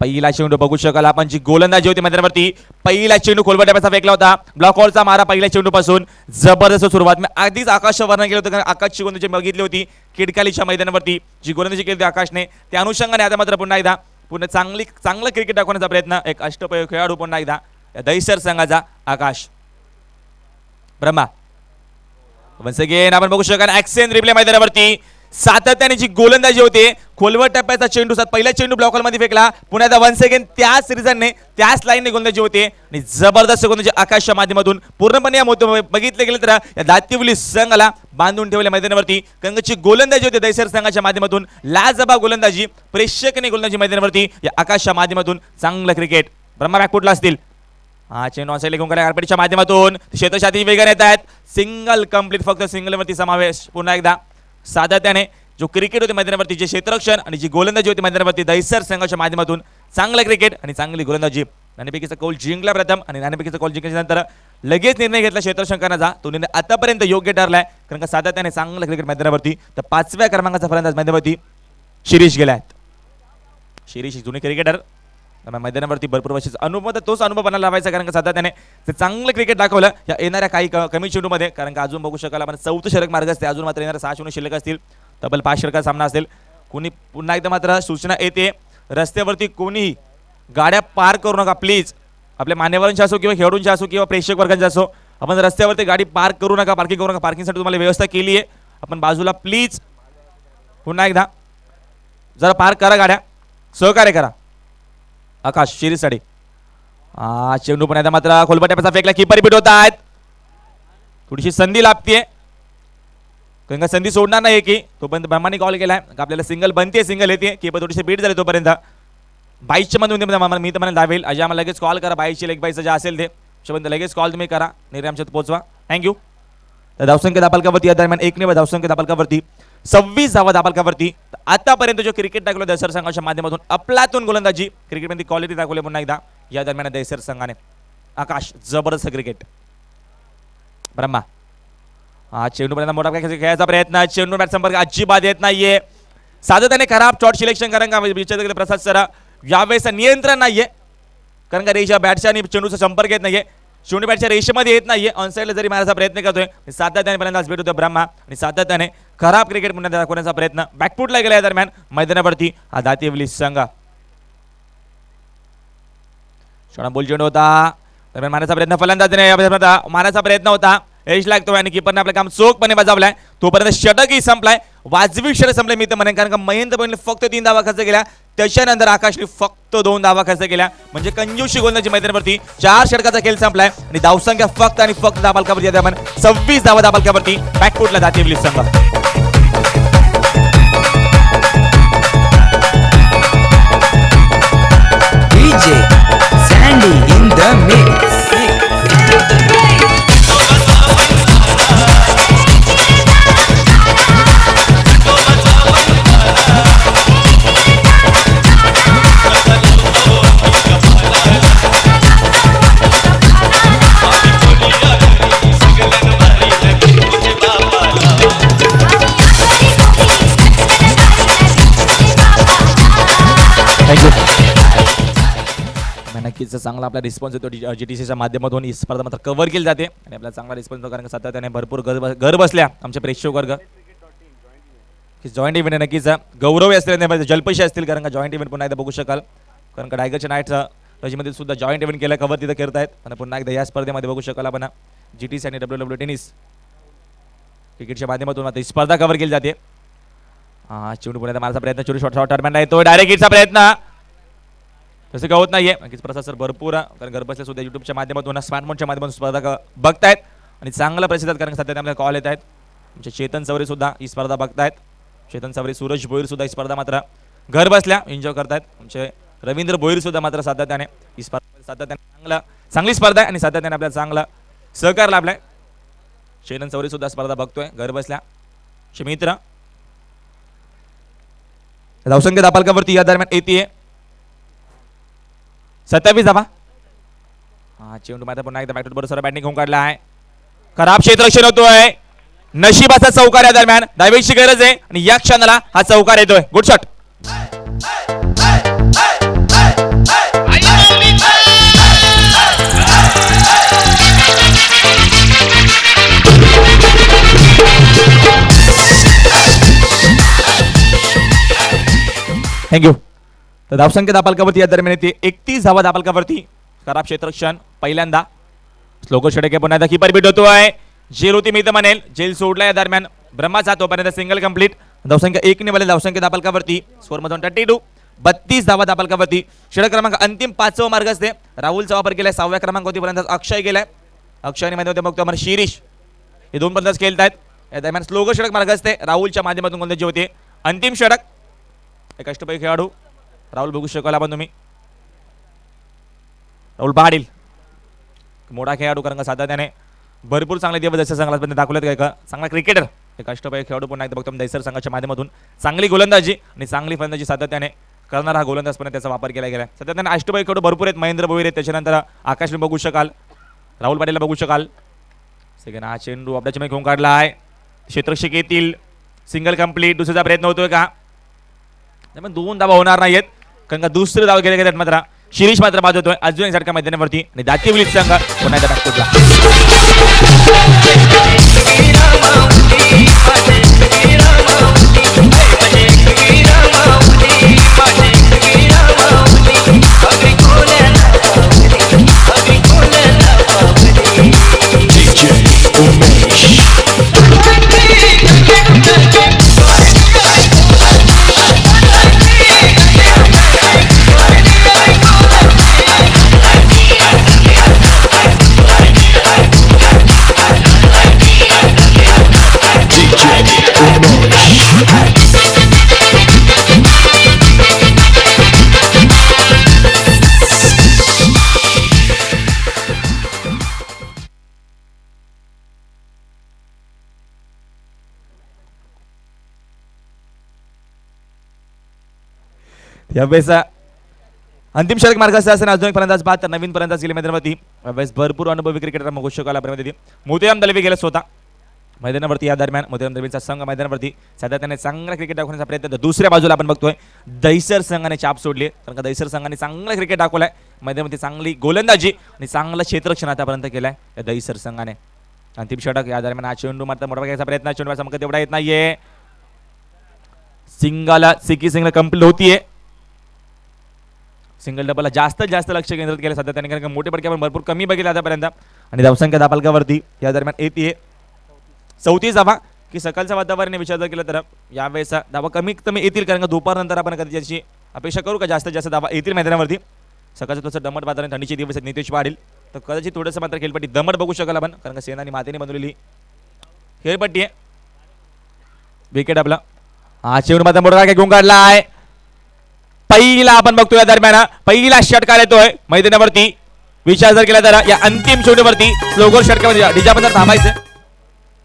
पहिला चेंडू बघू शकाल आपण जी गोलंदाजी होती मैदानावरती. पहिला चेंडू खोलवर टप्प्याचा फेकला होता. ब्लॉक हॉलचा मारा पहिल्या चेंडू पासून जबरदस्त सुरुवात. मी आधीच आकाश वर्णन केलं होतं कारण आकाशची गोलंदाजी बघितली होती किडकालीच्या मैदानावरती जी गोलंदाजी केली होती आकाशने त्या अनुषंगाने आता मात्र पुन्हा एकदा चांगलं क्रिकेट दाखवण्याचा प्रयत्न एक अष्टपैलू खेळाडू पुन्हा एकदा दैसर संघाचा आकाश ब्रह्मा. वन्स अगेन आपण बघू शकाल ॲक्शन रिप्ले मैदानावरती सातत्याने जी गोलंदाजी होते खोलवर टप्प्याचा चेंडू पहिला चेंडू ब्लॉक हॉलमध्ये फेकला पुन्हा एकदा वन्स अगेन त्याच रिझनने त्याच लाईनने गोलंदाजी होते आणि जबरदस्त गोलंदाजी आकाशच्या माध्यमातून पूर्णपणे बघितले गेले तर या दातिवली संघाला बांधून ठेवल्या मैदानावरती. कंगची गोलंदाजी होती दैसर संघाच्या माध्यमातून लाजबाब गोलंदाजी प्रेक्षकने गोलंदाजी मैदानावरती या आकाशच्या माध्यमातून चांगलं क्रिकेट. ब्रह्मा बॅकफुटला असतील हा चेंडू ऑन साईडला घेऊन गेला आरपीडीच्या माध्यमातून क्षेत्रशाती वेगाने येत आहेत. सिंगल कंप्लीट फक्त सिंगलवरती समावेश पुन्हा एकदा सातत्याने जो क्रिकेट होते मैदानावरती जे क्षेत्ररक्षण आणि जी गोलंदाजी होती मैदानावरती दैसर संघाच्या माध्यमातून चांगलं क्रिकेट आणि चांगली गोलंदाजी. नाणेफेकीचा कौल जिंकला प्रथम आणि नाणेफेकीचा कौल जिंकल्यानंतर लगेच निर्णय घेतला क्षेत्ररक्षण करण्याचा. तो निर्णय आतापर्यंत योग्य ठरलाय कारण का सातत्याने चांगलं क्रिकेट मैदानावरती. तर 5व्या क्रमांकाचा फलंदाज मैदानावरती शिरीष गेला आहेत. शिरीष जुने क्रिकेटर मैदानावरती भरपूर वर्षाचा अनुभव तर तोच अनुभव बनायला लावायचा कारण का सध्या त्याने ते चांगलं क्रिकेट दाखवलं या येणाऱ्या काही कमी चेंडूमध्ये कारण का अजून बघू शकाल आपण 4थं षटक मार्ग असते अजून मात्र येणाऱ्या 6 चेंडू शिल्लक असतील. तब्बल 5 षटकाचा सामना असेल. कोणी पुन्हा एकदा मात्र सूचना येते रस्त्यावरती कोणीही गाड्या पार करू नका प्लीज. आपल्या मान्यवरांच्या असो किंवा खेळाडूंच्या असो किंवा प्रेक्षक वर्गांच्या असो आपण रस्त्यावरती गाडी पार्क करू नका पार्किंग करू नका. पार्किंगसाठी तुम्हाला व्यवस्था केली आहे आपण बाजूला प्लीज पुन्हा एकदा जरा पार्क करा गाड्या सहकार्य करा. आकाश शिरीसाठी चेंडू पण मात्र खोलवर टप्प्याचा फेकला कीपर बीट होत आहेत. थोडीशी संधी लाभतीये कारण का संधी सोडणार नाही की तोपर्यंत ब्रह्माने कॉल केलाय आपल्याला सिंगल बनते सिंगल येते कीपर थोडीशी बीट झाली तोपर्यंत 22च्या मध्ये मी तर मला धावेल अजय आम्हाला लगेच कॉल करा 22ची लेग बाईचं जे असेल ते त्याच्यापर्यंत लगेच कॉल तुम्ही करा निर्णय आमच्यात पोहोचवा. थँक्यू. तर धावसंख्या दाबालकावरती या दरम्यान 1 धावसंख्या दाबालकावरती 26 धावा दाबालकावरती. आतापर्यंत जो क्रिकेट दाखवलं दैसर संघाच्या माध्यमातून अफलातून गोलंदाजी क्रिकेटमध्ये क्वालिटी दाखवली पुन्हा एकदा या दरम्यान दैसर संघाने. आकाश जबरदस्त क्रिकेट. ब्रह्मा चेंडू पर्यंत मोठा खेळायचा प्रयत्न चेंडू बॅट संपर्क अजिबात येत नाहीये. सातत्याने खराब शॉट सिलेक्शन कारण का विचार प्रसाद सर यावेळेस नियंत्रण नाहीये कारण का रेषा बॅटच्या आणि चेंडूचा संपर्क येत नाहीये. चेंडू बॅटच्या रेषेमध्ये येत नाहीये ऑनसाईडला जरी मारायचा प्रयत्न करतोय सातत्याने पर्यंत भेट होतो ब्रह्मा आणि सातत्याने खराब क्रिकेट पुन्हा दाखवण्याचा प्रयत्न बॅकफुटला गेला या दरम्यान मैदानावरती हा दातिवली संघ. बोल चेंडू होता दरम्यान मारण्याचा प्रयत्न फलंदाजीने मारण्याचा प्रयत्न होता यश लागतोय आणि कीपरने आपलं काम चोखपणे बजावलाय. तोपर्यंत षटकही संपलाय वाजवी षटक संपले मी तर म्हणेन कारण का महेंद्र भोईरने फक्त 3 धावा खर्च केल्या त्याच्यानंतर आकाशने फक्त 2 धावा खर्च केल्या म्हणजे कंजूशी गोलंदाजी मैदानावरती 4 षटकाचा खेळ संपलाय आणि धावसंख्या फक्त आणि फक्त दाबालकावरती दरम्यान 26 धावा दाबालकावरती बॅकफुटला दातिवली संघ. DJ Sandy in the mix. जीटीसीचा चांगला आपला रिस्पॉन्स येतो. जीटीसीच्या माध्यमातून ही स्पर्धा मात्र कव्हर केली जाते आणि आपला चांगला रिस्पॉन्स येतो, कारण सातत्याने भरपूर घर बसल्या आमचे प्रेक्षक वर्ग की जॉईंट इव्हेंट नक्कीच गौरव असतील, जल्पशी असतील, कारण का जॉईंट इव्हेंट पुन्हा एकदा बघू शकाल, कारण का टायगरच्या नाईटचा रजीमध्ये सुद्धा जॉईंट इव्हेंट केला, कव्हर तिथं करत आहेत. आणि पुन्हा एकदा या स्पर्धेमध्ये बघू शकाल आपण जीटीसी आणि WW टेनिस क्रिकेटच्या माध्यमातून आता ही स्पर्धा कव्हर केली जाते. चिवणी पुण्याचा मारचा प्रयत्न, चोरी शॉर्ट टर्नमेंट आहे तो डायरेक्ट हिटचा प्रयत्न, तसं काय होत नाहीये. नक्कीच प्रसाद सर भरपूर, कारण घर बसल्या सुद्धा युट्यूबच्या माध्यमातून स्मार्टफोनच्या माध्यमातून स्पर्धा बघतायत आणि चांगला प्रसिद्ध, कारण सध्या आपल्याला कॉल येत आहेत. आमचे चेतन चौरे सुद्धा ही स्पर्धा बघतायत. चेतन चौरे, सूरज भोईर सुद्धा ही स्पर्धा मात्र घर बसल्या एन्जॉय करतायत. आमचे रवींद्र भोईर सुद्धा मात्र सातत्याने ही स्पर्धा चांगली स्पर्धा आहे आणि सातत्याने आपल्याला चांगला सहकार लाभलाय. चेतन चौरे सुद्धा स्पर्धा बघतोय घर बसल्या. मित्र धावसंख्या दापालकावरती या दरम्यान येते 27 धावा. चेंडू मात्र पुन्हा एकदा बॅट बरोबर बॅटिंग होऊन काढला आहे. खराब क्षेत्ररक्षण होतोय, नशिबाचा चौकार या दरम्यान दावेची गरज आहे आणि या क्षणाला हा चौकार येतोय. Good shot. थँक्यू. तर धावसंख्या दापालकावरती या दरम्यान येते 31 धावा दापालकावरती. खराब क्षेत्ररक्षण पहिल्यांदा स्लोगो षटके पुन्हा एकदा कीपर बीट होतोय. जेल होती मी तर म्हणेल, जेल सोडला या दरम्यान ब्रह्माचा, तोपर्यंत सिंगल कंप्लीट. धावसंख्या 1 ने धावसंख्या दापालकावरती स्कोर मधून 32 32 धावा दापालकावरती. षटक क्रमांक अंतिम 5वा मार्ग असते. राहुलचा वापर केलाय 6व्या क्रमांकावरती, पर्यंत अक्षय गेलाय. अक्षयने मध्ये बघतो आपण शिरीष, हे दोन बंदाज खेळत आहेत. या दरम्यान स्लोगो षटक मार्ग असते राहुलच्या माध्यमातून गोलंदाजी होते. अंतिम षटक एक अष्टपैकी खेळाडू राहुल बघू शकाल आपण तुम्ही. राहुल पाटील मोठा खेळाडू, कारण का सातत्याने भरपूर चांगले दिवस जसे चांगला दाखवलेत. काय का चांगला क्रिकेटर, एक अष्टपैकी खेळाडू पुन्हा एकदा बघतो दैसर संघाच्या माध्यमातून चांगली गोलंदाजी आणि चांगली फलंदाजी सातत्याने करणारा हा गोलंदाजपणे त्याचा वापर केला गेला. सातत्याने अष्टपैकी खेळाडू भरपूर आहेत. महेंद्र भोईर आहेत, त्याच्यानंतर आकाशने बघू शकाल, राहुल पाटीलला बघू शकाल. सेकंड हा चेंडू आपल्या चेंडू घेऊन काढला आहे. क्षेत्ररक्षक येतील, सिंगल कंप्लीट. दुसऱ्याचा प्रयत्न होतोय का, त्यामुळे 2 धावा होणार नाहीयेत, कारण का दुसरे धाव गेले गेले मात्र शिरीष मात्र बाद होतोय अजून एक झटका मैदानावरती आणि दातीवली संघ पुन्हा एकदा बॅकफुटला. यावेळेस अंतिम षटक मार्गाचा असताना अजून एक फलंदाज बाद, तर नवीन फलंदाज गेले मैदानावरती. यावेळेस भरपूर अनुभवी क्रिकेटर बघू शकाल आपण. मोतीराम दलवी गेले स्वतः मैदानावरती. या दरम्यान मोतीराम दलवीचा संघ मैदानावरती सातत्याने चांगला क्रिकेट दाखवण्याचा प्रयत्न. तर दुसऱ्या बाजूला आपण बघतोय दैसर संघाने चाप सोडली, कारण का दैसर संघाने चांगला क्रिकेट दाखवलाय मैदानामध्ये, चांगली गोलंदाजी आणि चांगलं क्षेत्ररक्षण आतापर्यंत केलंय या दैसर संघाने. अंतिम षटक या दरम्यान हा चेंडू मात्र मोठा घ्यायचा प्रयत्न, चेंडूचा चमक तेवढा येत नाहीये. सिंगल कंप्लीट होतीये. सिंगल डबलला जास्तीत जास्त लक्ष केंद्रित केलं सध्या त्याने, कारण का मोठे पडके आपण भरपूर कमी बघितले आतापर्यंत. आणि धावसंख्या दापालकावरती या दरम्यान येते 34 धावा, की सकाळच्या वातावरणाने विचार जर केला तर यावेळेस धावा कमीत कमी येतील, कारण का दुपारनंतर आपण कधी त्याची अपेक्षा करू का जास्तीत जास्त धावा येतील मैदानावरती. सकाळचं थोडंसं दमट वातावरण, थंडीचे दिवस आहेत, नितेश पाटील, तर कदाचित थोडंसं मात्र खेळपट्टी दमट बघू शकाल आपण, कारण का सेना आणि मातेने बनवलेली खेळपट्टी आहे. विकेट आपला हा चेंडू मात्र मोठा घेऊन काढला आहे. पहिला आपण बघतोय या दरम्यान पहिला षटकार येतोय मैदानावरती. विचार जर केला तर या अंतिम चेंडूवरती स्लोगोर षटकामध्ये डिजाबंदर थांबायचं.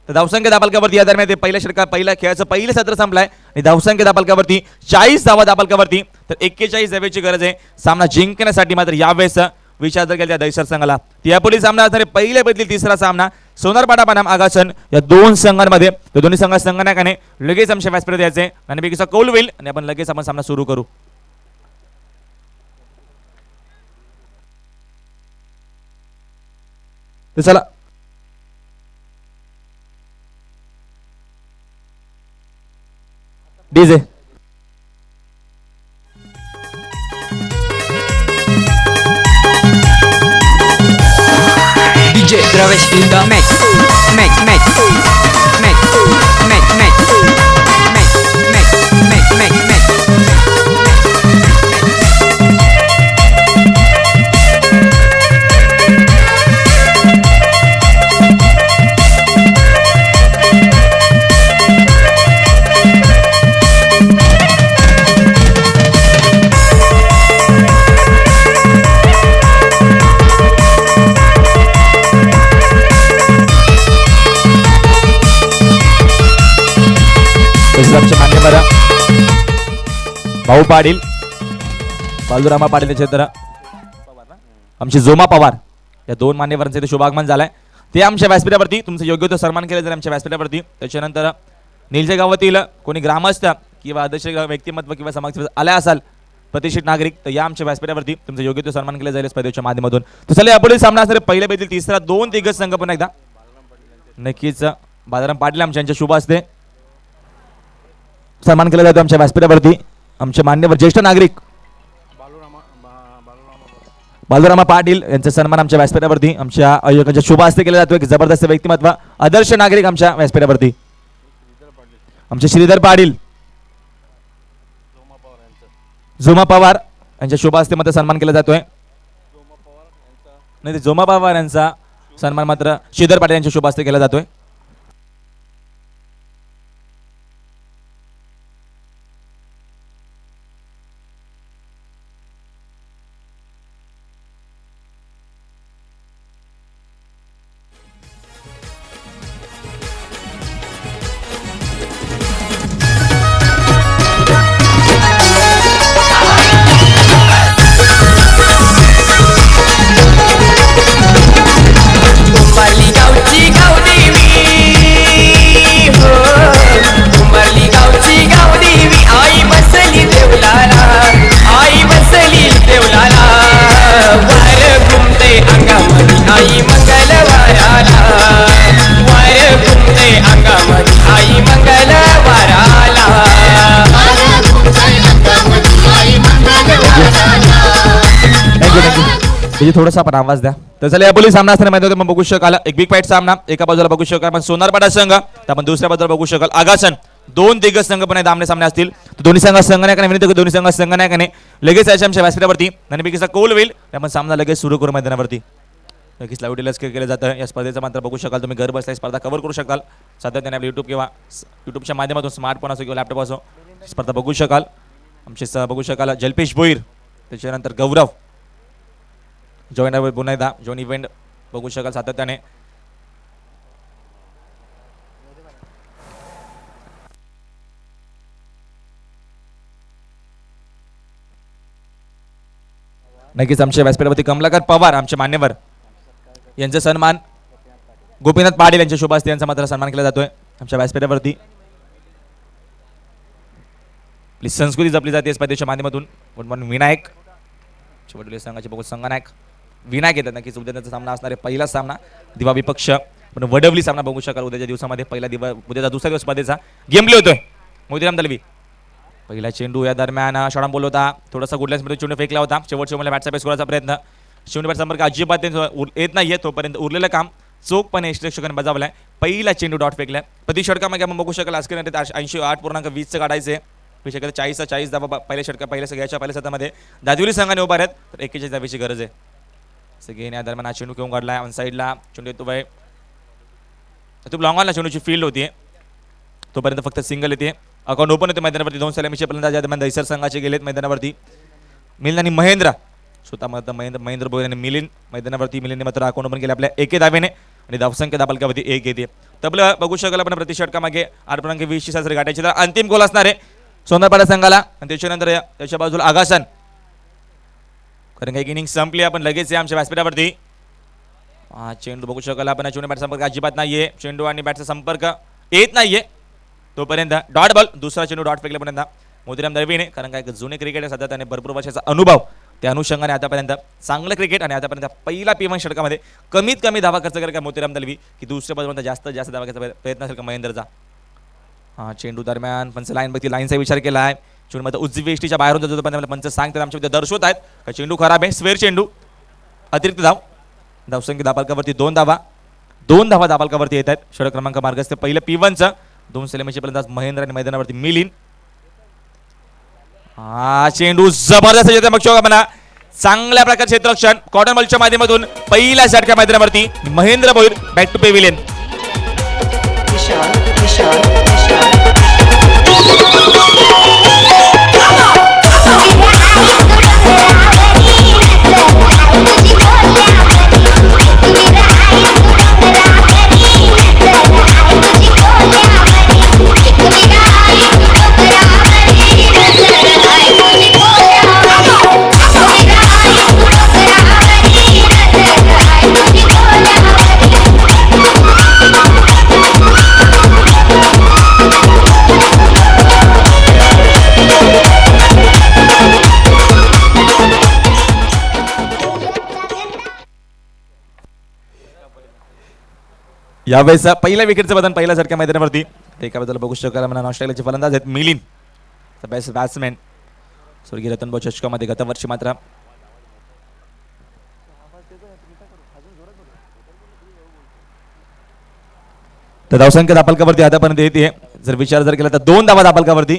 तर धावसंख्या दापालकावरती या दरम्यान ते पहिल्या षटकार, पहिल्या खेळाचं पहिलं सत्र संपलाय आणि धावसंख्या दापालकावरती 40 धावा दापालकावरती. तर 41 धावेची गरज आहे सामना जिंकण्यासाठी. मात्र यावेळेस विचार जर केला त्या दैसर संघाला त्यापुढील सामना असणारे पहिल्या बदली तिसरा सामना सोनारपाडा बनाम आगासन या दोन संघांमध्ये. या दोन्ही संघनायकाने लगेच आमच्या व्यासपीठात द्यायचे आणि पैकीचा कौल होईल आणि आपण लगेच आपण सामना सुरू करू. तर चला DJ DJ Dravesh in the mix. Mix, mix, mix, mix, mix, mix, mix, mix, mix. आमचे मान्यवर भाऊ पाटील बालुरामा पाटील याचे तर आमचे जोमा पवार या दोन मान्यवरांचे इथे शुभागमन झालाय ते आमच्या व्यासपीठावरती तुमचं योग्य तो सन्मान केलं जाईल आमच्या व्यासपीठावरती. त्याच्यानंतर निलजे गावातील कोणी ग्रामस्थ किंवा आदर्श व्यक्तिमत्व किंवा समाज आल्या असाल प्रतिष्ठित नागरिक तर या आमच्या व्यासपीठावरती तुमचं योग्य तो सन्मान केलं जाईल स्पर्धेच्या माध्यमातून. तर चला यापुढील सामना असणारे पहिल्या बेतील तिसरा 2 दिग्गज संघ पुन्हा एकदा नक्कीच बालाराम पाटील आमच्या शुभ असते सन्मान केला जातो आमच्या व्यासपीठावरती. आमचे मान्यवर ज्येष्ठ नागरिक बालुरामा पाटील यांचा सन्मान आमच्या व्यासपीठावरती आमच्या आयोजकांच्या शुभ हस्ते केला जातो. एक जबरदस्त व्यक्तिमत्व आदर्श नागरिक आमच्या व्यासपीठावरती आमचे श्रीधर पाटील जोमा पवार यांच्या शुभ हस्ते मात्र सन्मान केला जातोय. नाही जोमा पवार यांचा सन्मान मात्र श्रीधर पाटील यांच्या शुभ हस्ते केला जातोय. उंबरली गावची गावदेवी हो उंबरली गावची गावदेवी आई बसली देवलाला आई बसली देवलाला वार घुमते अंगामध्ये आई मंगलवाराला वार घुमते अंगामध्ये आई मंगलवाराला थँक्यू थोडासा आपण आवाज द्या. तर चला यापुढील सामना असताना माहिती होतं बघू शकाल एक बिग फाईट सामना एका बाजूला बघू शकाल आपण सोनारपाडा संघ तर आपण दुसऱ्या बाजूला बघू शकाल आगासन 2 दिग्गज संघ पण आमने सामने असतील. तर दोन्ही संघ संघनायकाने विनंती दोन्ही संघ संघनायकाने लगेच यायच्या आमच्या व्यासपीठावरती नाणेफेकीचा कौल होईल आपण सामना लगेच सुरू करू मैदानावरती. लगेच लाईव्ह टेलिकास्ट केलं जातं या स्पर्धेचं मात्र बघू शकाल तुम्ही घर बसल्या स्पर्धा कव्हर करू शकाल सातत्याने आपल्या युट्यूब किंवा युट्यूबच्या माध्यमातून स्मार्टफोन असो किंवा लॅपटॉप असो स्पर्धा बघू शकाल. आमचे बघू शकाल जल्पेश भोईर त्याच्यानंतर गौरव जॉईन पुन्हा एकदा जॉईन इव्हेंट बघू शकाल सातत्याने. नक्कीच आमच्या व्यासपीठावरती कमलाकर पवार आमचे मान्यवर यांचा सन्मान गोपीनाथ पाटील यांच्या शुभ हस्ते यांचा मात्र सन्मान केला जातोय आमच्या व्यासपीठावरती. आपली संस्कृती जपली जाते स्पर्धेच्या माध्यमातून. म्हणून विनायक वडोली संघाचे बघू संघनायक विनायक येतात नक्कीच उद्या त्यांचा सामना असणार आहे पहिला सामना दिवा विपक्ष पण वडवली सामना बघू शकाल उद्याच्या दिवसामध्ये पहिला उद्याचा दुसरा दिवस स्पर्धेचा गेम प्ले होतोय. मोतीराम दलवी पहिला चेंडू या दरम्यान शाळाम बोलला होता थोडासा गुडल्यासमध्ये चेंडू फेकला होता शेवटच्या मला बॅटचा बेस करायचा प्रयत्न शेवटी बॅट संपर्क अजिबात येत नाहीये तोपर्यंत उरलेलं काम चोखपणे प्रेक्षकांनी बजावलाय. पहिला चेंडू डॉट फेकलाय प्रति षटकामध्ये आपण बघू शकाल आज 88.20 काढायचे 40 धावा पहिल्या षटका पहिल्या सत्रामध्ये दादिवली संघाने उभा आहेत तर 41 धावेची गरज आहे. सगळे या दरम्यान चेंडू घेऊन काढलाय ऑन साईडला चेंडू येतो बाय खूप लॉंग ऑनला चेंडूची फील्ड होती तोपर्यंत फक्त सिंगल येते अकाउंट ओपन होते मैदानावरती 2 सलामीचे फलंदाज या दरम्यान दैसर संघाचे गेलेत मैदानावरती मिलिंद आणि महेंद्र स्वतः मात्र महेंद्र भोईर आणि मिलिंद मैदानावरती मिलिंदने मात्र अकाउंट ओपन केले आपल्या 1 धावेने आणि धावसंख्या दाबलकावरती 1 येते. तबलं बघू शकाल आपण प्रति षटकामागे 8.20 सासरी गाठायची तर अंतिम गोल असणार आहे सोनारपाडा संघाला आणि त्याच्यानंतर त्याच्या बाजूला आगासन कारण काही इनिंग संपली आपण लगेच आमच्या व्यासपीठावरती चेंडू बघू शकाल आपण चेंडू बॅट संपर्क अजिबात नाहीये चेंडू आणि बॅटचा संपर्क येत नाहीये तोपर्यंत डॉट बॉल दुसरा चेंडू डॉट फेकल्यापर्यंत मोतीराम दळवीने कारण काय जुने क्रिकेटर सध्या त्याने भरपूर वर्षाचा अनुभव त्या अनुषंगाने आतापर्यंत चांगलं क्रिकेट आणि आतापर्यंत पहिला P1 षटकामध्ये कमीत कमी धावा खर्च करेल का मोतीराम दलवी की दुसऱ्या बाजूला जास्तीत जास्त धावा करायचा प्रयत्न असेल का महेंद्रचा. हा चेंडू दरम्यान पंच लाईन बघती लाईनचा विचार केला आहे. चेंडूमध्ये उजवी एष्टीच्या बाहेरून जातो पण पंच सांगतात आमच्या विद्या दर्शवत आहेत का चेंडू खराब आहे. स्वेअर चेंडू अतिरिक्त धाव धावसंख्या दाबालकावरती 2 धावा 2 धावा दाबालकावरती येत आहेत. षटक क्रमांक मार्गस्थ पहिलं P1चं 2 सलामीचे पर्यंत महेंद्र आणि मैदानावरती मिलिंद. हा चेंडू जबरदस्त येते मग म्हणा चांगल्या प्रकारचे क्षेत्ररक्षण कॉटन बॉलच्या माध्यमातून पहिल्या षटका मैदानावरती Mahendra Bhoir back to pavilion. यावेळेस पहिल्या विकेटचं बदल पहिल्या झटक्या मैदानावरती एका बाजूला बघू शकाल म्हणा ऑस्ट्रेलियाचे फलंदाज आहेत मिलिंद बेस्ट बॅट्समॅन स्वर्गीय रतन भाऊ चषकामध्ये गतवर्षी मात्र तर धावसंख्या दापालकावरती आतापर्यंत येते. जर विचार जर केला तर 2 धावा दापालकावरती.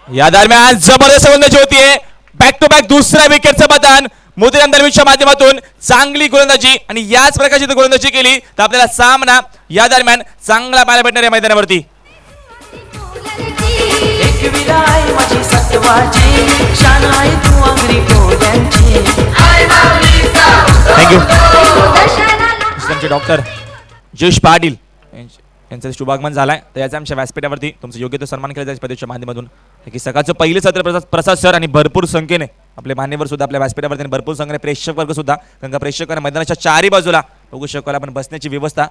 या दरम्यान जबरदस्त गोलंदाजी होतीये बॅक टू बॅक दुसऱ्या विकेटचं बदल मोतीराम दलवीच्या माध्यमातून चांगली गोलंदाजी आणि याच प्रकारची जर गोलंदाजी केली तर आपल्याला सामना या दरम्यान चांगला पाहायला भेटणार आहे मैदानावरती. एक विदाई माझी सत्वाची शान आहे तू अंगरी कोल्यांची. थँक्यू आमचे डॉक्टर जयेश पाटील यांचा शुभागमन झालाय तर याचा आमच्या व्यासपीठावरती तुमचं योग्य तो सन्मान केला जायच्या पद्धतीच्या माध्यमातून की सकाळचं पहिलं सत्र प्रसाद सर आणि भरपूर संख्येने आपले मान्यवर सुद्धा आपल्या व्यासपीठावरती आणि भरपूर संख्येने प्रेक्षक वर्ग सुद्धा कारण का प्रेक्षकांना मैदानाच्या चारही बाजूला बघू शकाल आपण बसण्याची व्यवस्था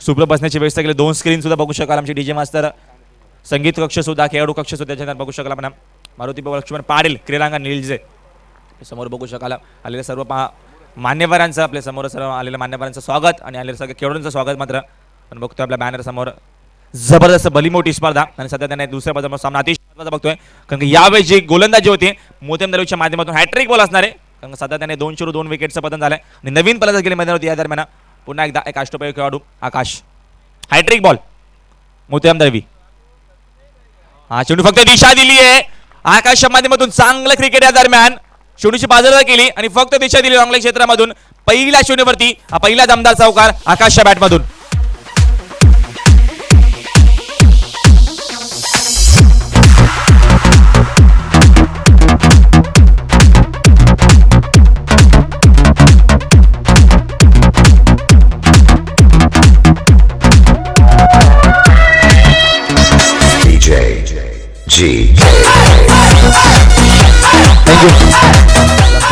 सुप्रभ बसण्याची व्यवस्था केली. 2 स्क्रीन सुद्धा बघू शकाल आमचे डीजे मास्तर संगीत कक्ष सुद्धा खेळाडू कक्ष सुद्धा त्याच्यानंतर बघू शकाल आपण मारुती बाबा लक्ष्मण पाटील क्रीडांगण निलजे समोर बघू शकाल आलेल्या सर्व मान्यवरांचं आपल्या समोर सर्व आलेल्या मान्यवरांचं स्वागत आणि आलेल्या सगळ्या खेळाडूंचं स्वागत मात्र पण बघतोय आपल्या बॅनर समोर जबरदस्त भली मोठी स्पर्धा आणि सध्या त्यांना दुसऱ्या बाजूला सामना अतिशय महत्त्वाचा बघतोय कारण की यावेळी जी गोलंदाजी होती मोतीराम दलवीच्या माध्यमातून हॅट्रिक बॉल असणार आहे कारण सध्या त्याने 2 विकेटचं पतन झालंय आणि नवीन फलंदाज गेले मैदानावरती या दरम्यान पुन्हा एकदा एक अष्टपैलू खेळाडू आकाश हॅट्रिक बॉल मोतीराम दलवी. हा चेंडू फक्त दिशा दिली आहे आकाशच्या माध्यमातून चांगलं क्रिकेट या दरम्यान चेंडूची बाजूला केली आणि फक्त दिशा दिली रॉंगलेग क्षेत्रामधून पहिल्या चेंडूवरती हा पहिला दमदार चौकार आकाशच्या बॅटमधून.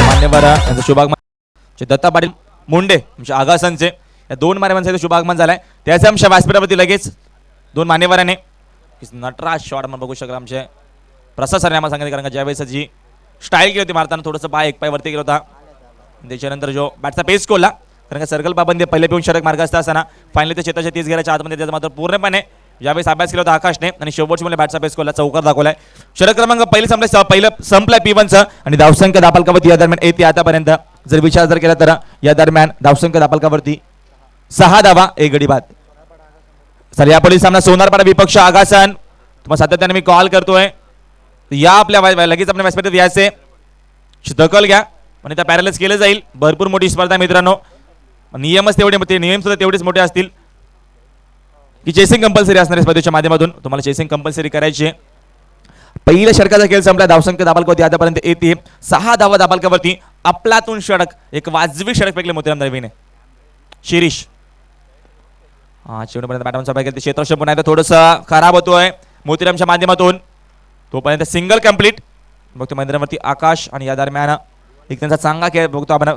मान्यवर यांचं शुभागमन दत्ता पाटील मुंडे आमच्या आगासांचे या 2 मान्यवरांचं शुभागमन झालंय त्याचं आमच्या व्यासपीठावरती लगेच 2 मान्यवरांनी नटराज शॉट आपण बघू शकला आमचे प्रसाद सरांनी आम्हाला सांगितलं कारण का ज्यावेळेस जी स्टाईल केली होती मारताना थोडंसं एक पाय वरती गेला होता त्याच्यानंतर जो बॅटचा पेस कोला कारण का सर्कल पाबंदी पहिले पिऊन षटक मार्ग असताना फायनली ते शेताच्या 30 गेल्याच्या आतमध्ये त्याचा मात्र पूर्णपणे यावेळेस अभ्यास केला होता आकाशने आणि शेवटची मुले बॅटचा पेस कोला चौकार दाखवलाय. षटक क्रमांक पहिलं संपलाय P1चं आणि धावसंख्या दापालकावरती या दरम्यान येते आतापर्यंत जर विचार जर केला तर या दरम्यान धावसंख्या दापालकावरती 6 धावा 1 गडी बाद. सर यापुढील सामना सोनारपाडा विपक्ष आगासन तुम्हाला सातत्याने मी कॉल करतोय या आपल्या लगेच आपल्या व्यासपीठात यायचे दखल घ्या आणि त्या पॅरलाइज केलं जाईल. भरपूर मोठी स्पर्धा मित्रांनो नियमच तेवढे नियम सुद्धा तेवढेच मोठे असतील की चेसिंग कंपल्सरी असणाऱ्या स्पर्धेच्या माध्यमातून तुम्हाला चेसिंग कंपल्सरी करायची आहे. पहिल्या षटकाचा खेळ संपला धावसंख्या दाबालकावरती आतापर्यंत येते 6 धावा दाबालकावरती आपलातून षटक एक वाजवी षटक फेकले मोतीराम दलवीने. शिरीष हा चेंडूपर्यंत बॅटमॅनचा पाय गेला क्षेत्ररक्षण पुन्हा एकदा थोडंसं खराब होतोय मोतीरामच्या माध्यमातून तोपर्यंत सिंगल कंप्लीट बघतो मैदानावरती आकाश आणि या दरम्यान एक त्यांचा चांगला खेळ बघतो आपण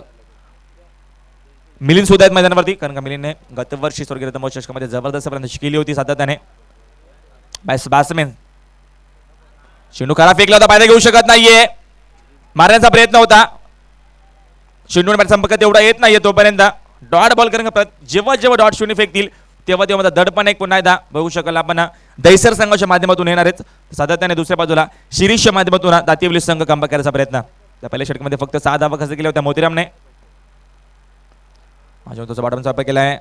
मिलिंद सुद्धा आहेत मैदानावरती कारण का मिलिंदने गतवर्षी स्वर्गीय रतन भाऊ चषकामध्ये जबरदस्त पर्यंत केली होती सातत्याने बॅट्समॅन चेंडू खराब फेकला होता फायदा घेऊ शकत नाहीये मारण्याचा प्रयत्न होता, चेंडू बॅट संपर्कात एवढा येत नाहीये तोपर्यंत डॉट बॉल करून जेव्हा जेव्हा डॉट शून्य फेकतील तेव्हा तेव्हा दडपण एक पुन्हा एकदा बघू शकाल आपण दैसर संघाच्या माध्यमातून येणारच. सातत्याने दुसऱ्या बाजूला शिरीषच्या माध्यमातून दातिवली संघ कमबॅक करायचा प्रयत्न. त्या पहिल्या षटकामध्ये फक्त 6 धावा खर्च केल्या होत्या मोतीरामने. तुझा बॉटमचा वापर केलाय,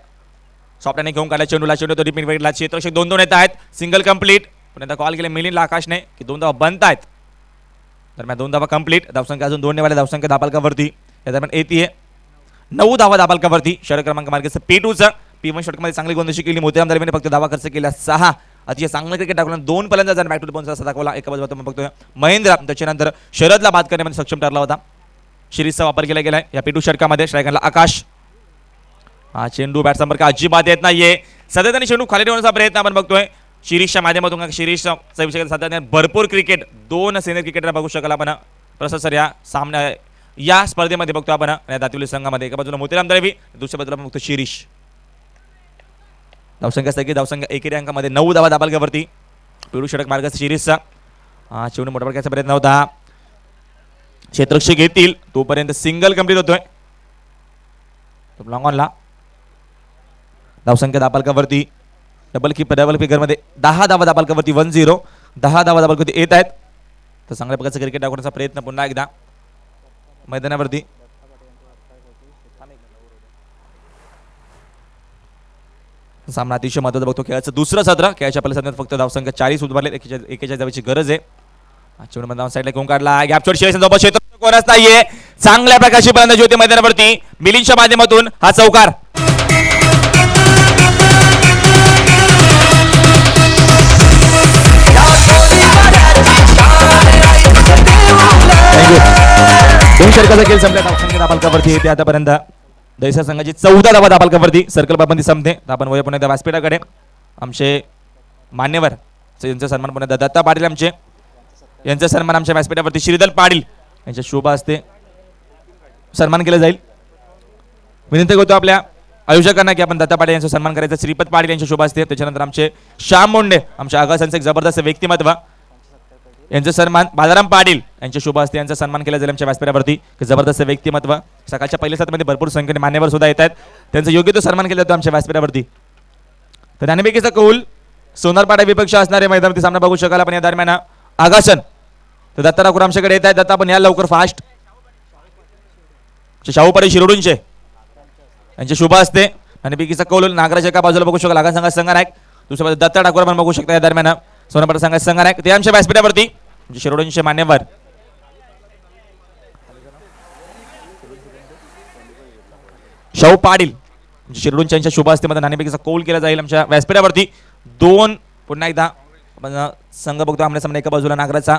सॉफ्टने घेऊन काढला चेंडूला, चेंडू तो रिपीट भेटला, क्षेत्ररक्षक 2-2 येत आहेत, सिंगल कंप्लीट. पण आता कॉल केले मिलिंद आकाशने की 2 धावा बनत आहेत. दरम्यान 2 धावा कंप्लीट, धावसंख्या अजून 2 नेवाल्या, धावसंख्या धापालकावरती या दरम्यान येते 9 धावा धापालकावरती. षटक क्रमांक मार्गाचं P2चं P1 षटकामध्ये चांगली गोंधशी केली मोतीराम दरम्यान, फक्त धावा खर्च केल्या 6. अतिशय चांगलं क्रिकेट दाखवलं, 2 फलंदाज जर बॅक टू बॉल असा दाखवला. एका बाजूला आपण बघतोय महेंद्र त्याच्यानंतर शरदला बाद करण्यामध्ये सक्षम ठरला होता. शिरीषचा वापर केला गेलाय या P2 षटकामध्ये. स्ट्रायकरला आकाश. हा चेंडू बॅट संपर्क अजिबात येत नाहीये, सातत्याने चेंडू खाली ठेवण्याचा प्रयत्न आपण बघतोय शिरीषच्या माध्यमातून. शिरीषचा सातत्याने भरपूर क्रिकेट 2 सिनियर क्रिकेटर बघू शकाल आपण प्रशासर या सामन्या या स्पर्धेमध्ये बघतो आपण या दातिवली संघामध्ये. एका बाजूला मोतीराम दळवी, दुसऱ्या बाजूला बघतो शिरीष. धावसंख्या एकेरी अंकामध्ये 9 धावा दाबालकावरती. पिळू षटक मार्गाचा शिरीषचा चेंडू मोठा पडण्याचा प्रयत्न होता, क्षेत्ररक्षक येतील तोपर्यंत सिंगल कंप्लीट होतोय. लॉंग ऑनला धावसंख्या दाबालकावरती डबल फिगर मध्ये 10 धावा दाबालकावरती 1-0. 10 धावा दाबालकावरती येत आहेत. तर चांगल्या प्रकारचा क्रिकेट दाखवण्याचा प्रयत्न पुन्हा एकदा मैदानावरती. सामना अतिशय महत्त्वाचा बघतो, खेळाचं दुसरं सत्र. खेळाच्या पहिल्या सत्रात फक्त धावसंख्या 40 उद्भरले, 41 धावाची गरज आहे. चेंडू साईडला घेऊन काढला, गॅप शॉट शिरेशसोबत क्षेत्र कोणच नाहीये. चांगल्या प्रकारची फलंदाजी होती मैदानावरती मिलिंदच्या माध्यमातून. हा चौकार दोन षटकाचा खेळ संपला. धावसंख्या दाबालकावरती येते आतापर्यंत दैसर संघाची 14 धावा दाबालकावरती. सर्कल बाबंदी संपते. आपण वय पुन्हा व्यासपीठाकडे आमचे मान्यवर यांचा सन्मान पुन्हा दत्ता पाटील आमचे यांचा सन्मान आमच्या व्यासपीठावरती श्रीधर पाटील यांच्या शोभा असते सन्मान केला जाईल. विनंती करतो आपल्या आयोजकांना की आपण दत्ता पाटील यांचा सन्मान करायचा. श्रीपद पाटील यांच्या शोभा असते. त्याच्यानंतर आमचे श्याम मोंडे आमच्या आगासांचे एक जबरदस्त व्यक्तिमत्व यांचा सन्मान बालाराम पाटील यांच्या शुभ असते यांचा सन्मान केला जाईल आमच्या व्यासपीठावरती. जबरदस्त व्यक्तिमत्व सकाळच्या पहिल्या सातमध्ये भरपूर संख्येने मान्यवर सुद्धा येत आहेत, त्यांचा योग्य तो सन्मान केला जातो आमच्या व्यासपीठावरती. तर त्यापैकीचा कौल सोनारपाडा विपक्ष असणारे मैदानावरती सामना बघू शकाल आपण या दरम्यान. आगासन तर दत्ता ठाकूर आमच्याकडे येत आहेत. दत्ता आपण या लवकर फास्ट. शाहूपाडी शिरोडूंचे यांचे शुभ असते. त्यापैकीचा कौल नागराज एका बाजूला बघू शकाल आगा संघात संघनायक, दुसऱ्या बाजूला दत्ता ठाकूर आपण बघू शकता या दरम्यान. सोनारपाडा संघाचे संघनायक ते आमच्या व्यासपीठावरती म्हणजे शिरोडींचे मान्यवर. शाहू पाटील म्हणजे शिरोडूंच्या यांच्या शुभ असते मध्ये नाणेपैकीचा कौल केला जाईल आमच्या व्यासपीठावरती. 2 पुन्हा एकदा आपण संघ बघतो आमच्या सामने. एका बाजूला नागराचा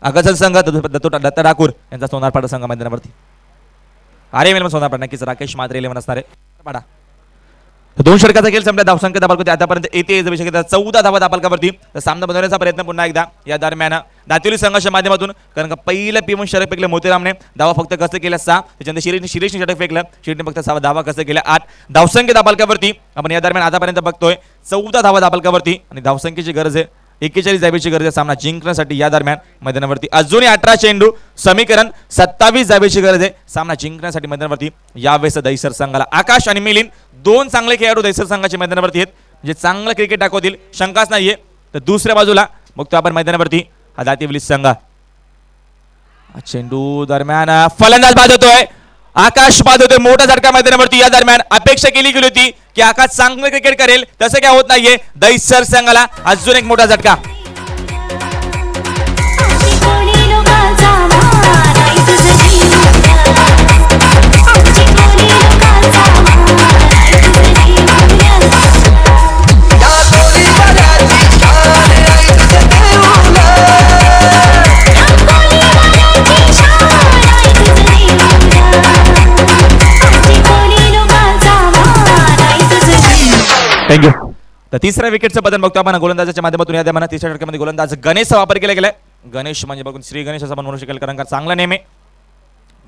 आगासन संघ, दत्ता ठाकूर यांचा सोनारपाडा संघ मैदानावरती. अरे मेल सोनारपाडा नक्कीच राकेश मात्रे 11 असणारे पाडा. 2 षटकाचा खेळ संपला. धावसंख्या दाबालकावरती आतापर्यंत येते 14 धावा दाबालकावरती. तर सामना बनवण्याचा प्रयत्न पुन्हा एकदा या दरम्यान दातिवली संघाच्या माध्यमातून. कारण का पहिलं P1 षटक फेकलं मोतीरामने, धावा फक्त कसं केल्या 6. त्याच्यानंतर शिरीषने षटक फेकलं, शिरीषने फक्त 6 धावा कसं केल्या 8. धावसंख्या दाबालकावरती आपण या दरम्यान आतापर्यंत बघतोय 14 धावा दाबालकावरती आणि धावसंख्येची गरज आहे 41 धावेची गरज आहे सामना जिंकण्यासाठी. या दरम्यान मैदानावरती अजूनही 18 चेंडू, समीकरण 27 धावेची गरज आहे सामना जिंकण्यासाठी मैदानावरती. यावेळेस दैसर संघाला आकाश आणि मिलिंद 2 चांगले खेळाडू दैसर संघाच्या मैदानावरती आहेत, म्हणजे चांगलं क्रिकेट दाखवतील शंकाच नाहीये. तर दुसऱ्या बाजूला बघतो आपण मैदानावरती हा दातिवली संघ. चेंडू दरम्यान फलंदाज बाद होतोय, आकाश बाद होतोय. मोठा झटका मैदानावरती. या दरम्यान अपेक्षा केली गेली होती की आकाश चांगलं क्रिकेट करेल, तसं काय होत नाहीये. दैसर संघाला अजून एक मोठा झटका. थँक्यू. तर तिसऱ्या विकेटचं बदल बघतो आपण गोलंदाजाच्या माध्यमातून. या दरम्यान तिसऱ्या षटकामध्ये गोलंदाज गणेशचा वापर केला गेलाय. गणेश म्हणजे बघून श्री गणेश असं आपण म्हणू शकेल, कारण का चांगला नेम आहे.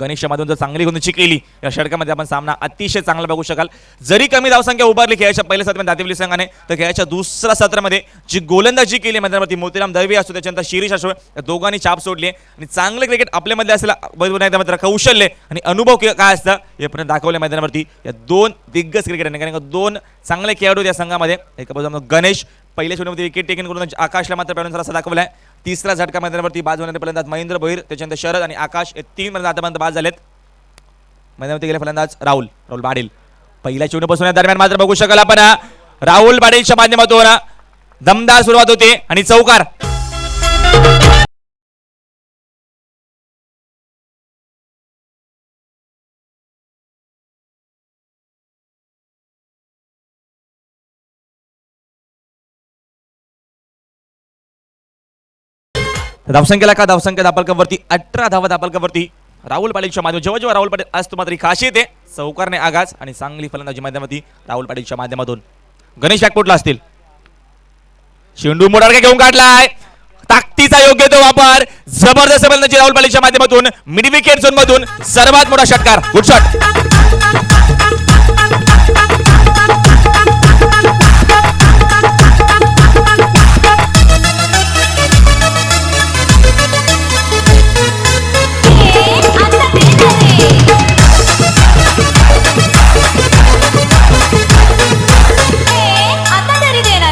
गणेशच्या माध्यमातून जर चांगली गोलंदाजी केली या षटकामध्ये आपण सामना अतिशय चांगला बघू शकाल. जरी कमी धावसंख्या उभारली खेळाच्या पहिल्या सत्रामध्ये दातेवली संघाने, तर खेळाच्या दुसऱ्या सत्रामध्ये जी गोलंदाजी केली मैदानावरती मोतीराम दळवी असो त्याच्यानंतर शिरीष असो या दोघांनी छाप सोडली आणि चांगले क्रिकेट आपल्यामध्ये असलेला मात्र कौशल्य आणि अनुभव काय असतं हे पण दाखवले मैदानावरती या दोन दिग्गज क्रिकेटरने. कारण दोन चांगले खेळाडू या संघामध्ये, एका बाजूला गणेश पहिल्या षटकामध्ये विकेट टेकिंग करून आकाशला मात्र पॅडून असं दाखवलं आहे. तिसरा झटका मैदानावरती बाद होणारे फलंदाज महेंद्र भोईर, त्याच्यानंतर शरद आणि आकाश हे 3 फलंदाज आतापर्यंत बाद झालेत. मैदानावरती गेले फलंदाज राहुल पाटील. पहिल्या चेंडूपासून या दरम्यान मात्र बघू शकाल आपण राहुल पाटीलच्या माध्यमातून दमदार सुरुवात होते आणि चौकार. धावसंख्येला का धावसंख्या दापलकावरती 18 धावा दापलकावरती राहुल पाटीलच्या माध्यमातून जेव्हा राहुल पाटील असतो मात्र खाशी येते चौकारने आगाज आणि चांगली फलंदाजी माध्यमातून राहुल पाटीलच्या माध्यमातून. गणेश बॅकफुटला असतील, चेंडू मोडारके घेऊन काढलाय, ताकदीचा योग्य तो वापर, जबरदस्त फलंदाजी राहुल पाटीलच्या माध्यमातून मिड विकेट झोन मधून सर्वात मोठा षटकार. Good shot.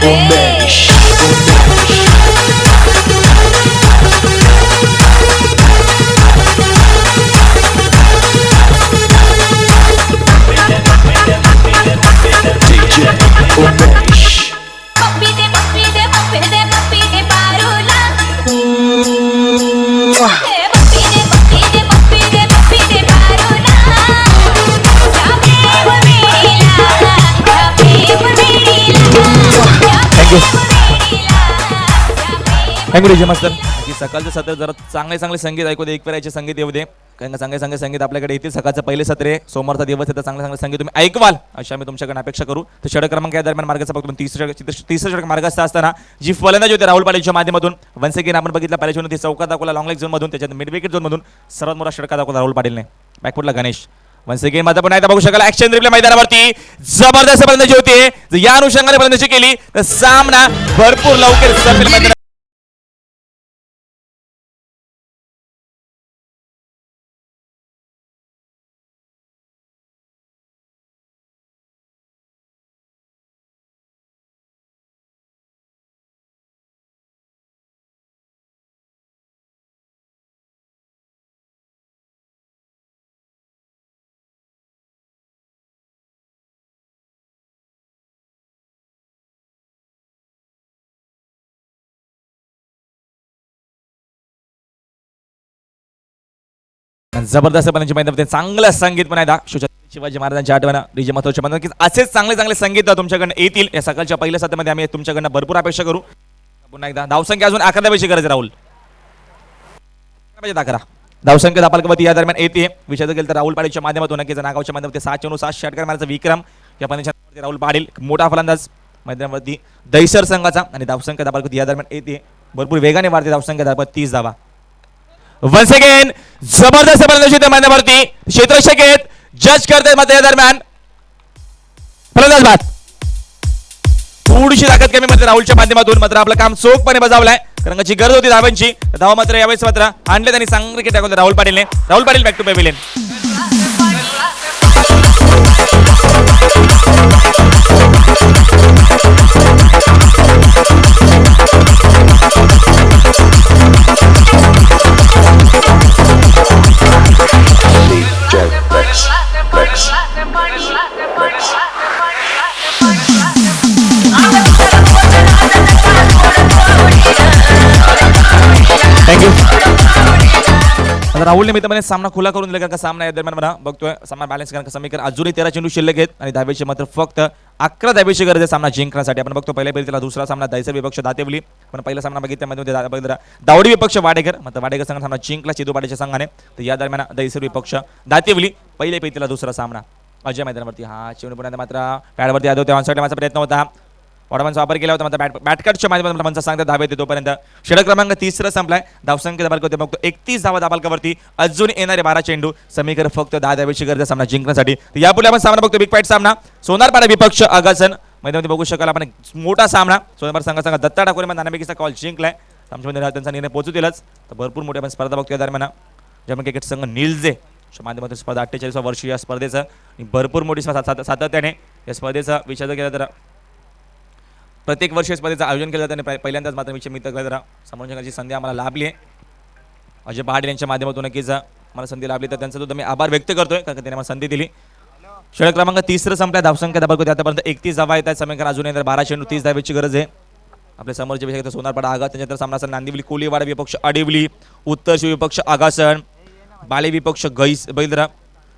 Umesh. DJ Umesh. Thank you DJ master. की सकाळचं सत्र जरा चांगले संगीत ऐकू दे, एक पेरायचे संगीत येऊ दे, कारण का चांगले संगीत आपल्याकडे येतील. सकाळचं पहिले सत्र आहे, सोमवारचा दिवस आहे, तर चांगले संगीत तुम्ही ऐकवाल अशी आम्ही तुमच्याकडे अपेक्षा करू. तर षटक क्रमांक या दरम्यान मार्गाचा बघतो तिसरं षटक मार्गस्थ असताना जी फलंदाजी होते राहुल पाटीलच्या माध्यमातून वन्स अगेन आपण बघितलं पहिल्या चेंडूत चौका दाखवला लॉंग लेग झोनमधून, त्याच्यात मिड विकेट झोनमधून सर्वात मोठा षटका दाखवला राहुल पाटीलने. बॅकफुटला गणेश वन्स अगेन माझा पण एकदा बघू शकाल ऍक्शन रिप्ले मैदानावरती जबरदस्त फलंदाजी होती. जर या अनुषंगाने फलंदाजी केली तर सामना भरपूर लवकर संपेल. जबरदस्त फलंदाजी मैदानामध्ये चांगलं संगीत पण आहे. शिवाजी महाराजांच्या आठवण डीजे महत्वाच्या मैदानात असेच चांगले संगीत तुमच्याकडनं येतील. या सकाळच्या पहिल्या सत्रामध्ये आम्ही तुमच्याकडनं भरपूर अपेक्षा करू. पुन्हा एकदा धावसंख्या अजून 11 पैसे गरज राहुल 11 धावसंख्या दापलकावरती या दरम्यान येते. विषय गेलं तर राहुल पाटीलच्या माध्यमातून नक्कीच नागावच्या माध्यमातून 7 चेंडू 7 षटकार मारण्याचा विक्रम या पंचांवरती राहुल पाटील मोठा फलंदाज मैदानावरती दहिसर संघाचा आणि धावसंख्या दापलकावरती या दरम्यान येते. भरपूर वेगाने वाढते धावसंख्या दापल 30 धावा. वन्स अगेन जबरदस्त फलंदाजी त्या मैदानावरती क्षेत्ररक्षक आहेत, जज करतात मात्र या दरम्यान फलंदाज बाद. थोडीशी ताकद कमी मात्र राहुलच्या माध्यमातून मात्र आपलं काम चोखपणे बजावलंय. रंगाची गरज होती धावांची, धावा मात्र यावेळेस मात्र आणले त्यांनी चांगले क्रिकेट टाकलं राहुल पाटीलने. Rahul Patil back to pavilion. Thank you. आता राहुलने मित्रांनो सामना खुला करून दिला, कारण का सामना या दरम्यान मला बघतोय सामना बॅलन्स कारण समीकरण अजूनही 13 चेंडू शिल्लक आहेत आणि धावेची मात्र फक्त 11 धावेची गरज आहे सामना जिंकण्यासाठी. आपण बघतो पहिल्या फेरीतला दुसरा सामना दहिसर विपक्ष दातेवली, पण पहिला सामना बघितल्यामध्ये दावडी विपक्ष वाडेकर, मात्र वाडेकर संघ सामना जिंकला चिदूपाड्याच्या संघाने. तर या दरम्यान दहिसर विपक्ष दातेवली पहिल्या फेरीतला दुसरा सामना अजय मैदानावरती. हा चेंडू पुन्हा मात्र पॅडवरती आदो ऑनसाइड मारण्याचा प्रयत्न होता. ऑर्डरचा वापर केला होता. मात्र बॅटकटच्या माध्यमातून पंच सांगतात धावे येते. तोपर्यंत षटक क्रमांक 3 संपलाय. धावसंख्या दाबाल करते फक्त 31 धावा दाबालकावरती. अजून येणारे 12 चेंडू. समीकर फक्त 10 धावेची गरज आहे सामना जिंकण्यासाठी. यापुढे आपण सामना बघतो बिग फाईट सामना सोनारपाडा विपक्ष आगासन मैदानामध्ये बघू शकाल आपण. मोठा सामना सोनारपाडा संघाचा दत्ता ठाकूर नाणेफेकीचा कॉल जिंकलाय. आमच्यामध्ये त्यांचा निर्णय पोहोचू दिलाच. तर भरपूर मोठी आपण स्पर्धा बघतोय दरम्यान जर्मन क्रिकेट संघ निलजे माध्यमातून स्पर्धा 48व्या वर्षी या स्पर्धेचं आणि भरपूर मोठी सातत्याने या स्पर्धेचा विचार जर केला तर प्रत्येक वर्षी स्पर्धेचं आयोजन केलं जातं आणि पहिल्यांदाच मात्र विषय मित्र जरा समोरची संधी आम्हाला लाभली आहे. अजय पहाड यांच्या माध्यमातून नक्कीच मला संधी लाभली तर त्यांचा सुद्धा मी आभार व्यक्त करतोय कारण त्यांनी मला संधी दिली. षटक क्रमांक 3 संपल्या. धावसंख्या दाबाल आतापर्यंत 31 धावा येत आहेत. समीकर अजून 12 चेंडू 30 धावेची गरज आहे. आपल्या समोरचे विषय सोनारपाडा आगा त्यांच्यानंतर सामना असेल नांदिवली कोलीवाडा विपक्ष आडिवली. उत्तर शिव विपक्ष आगासन. बाले विपक्ष बैलदरा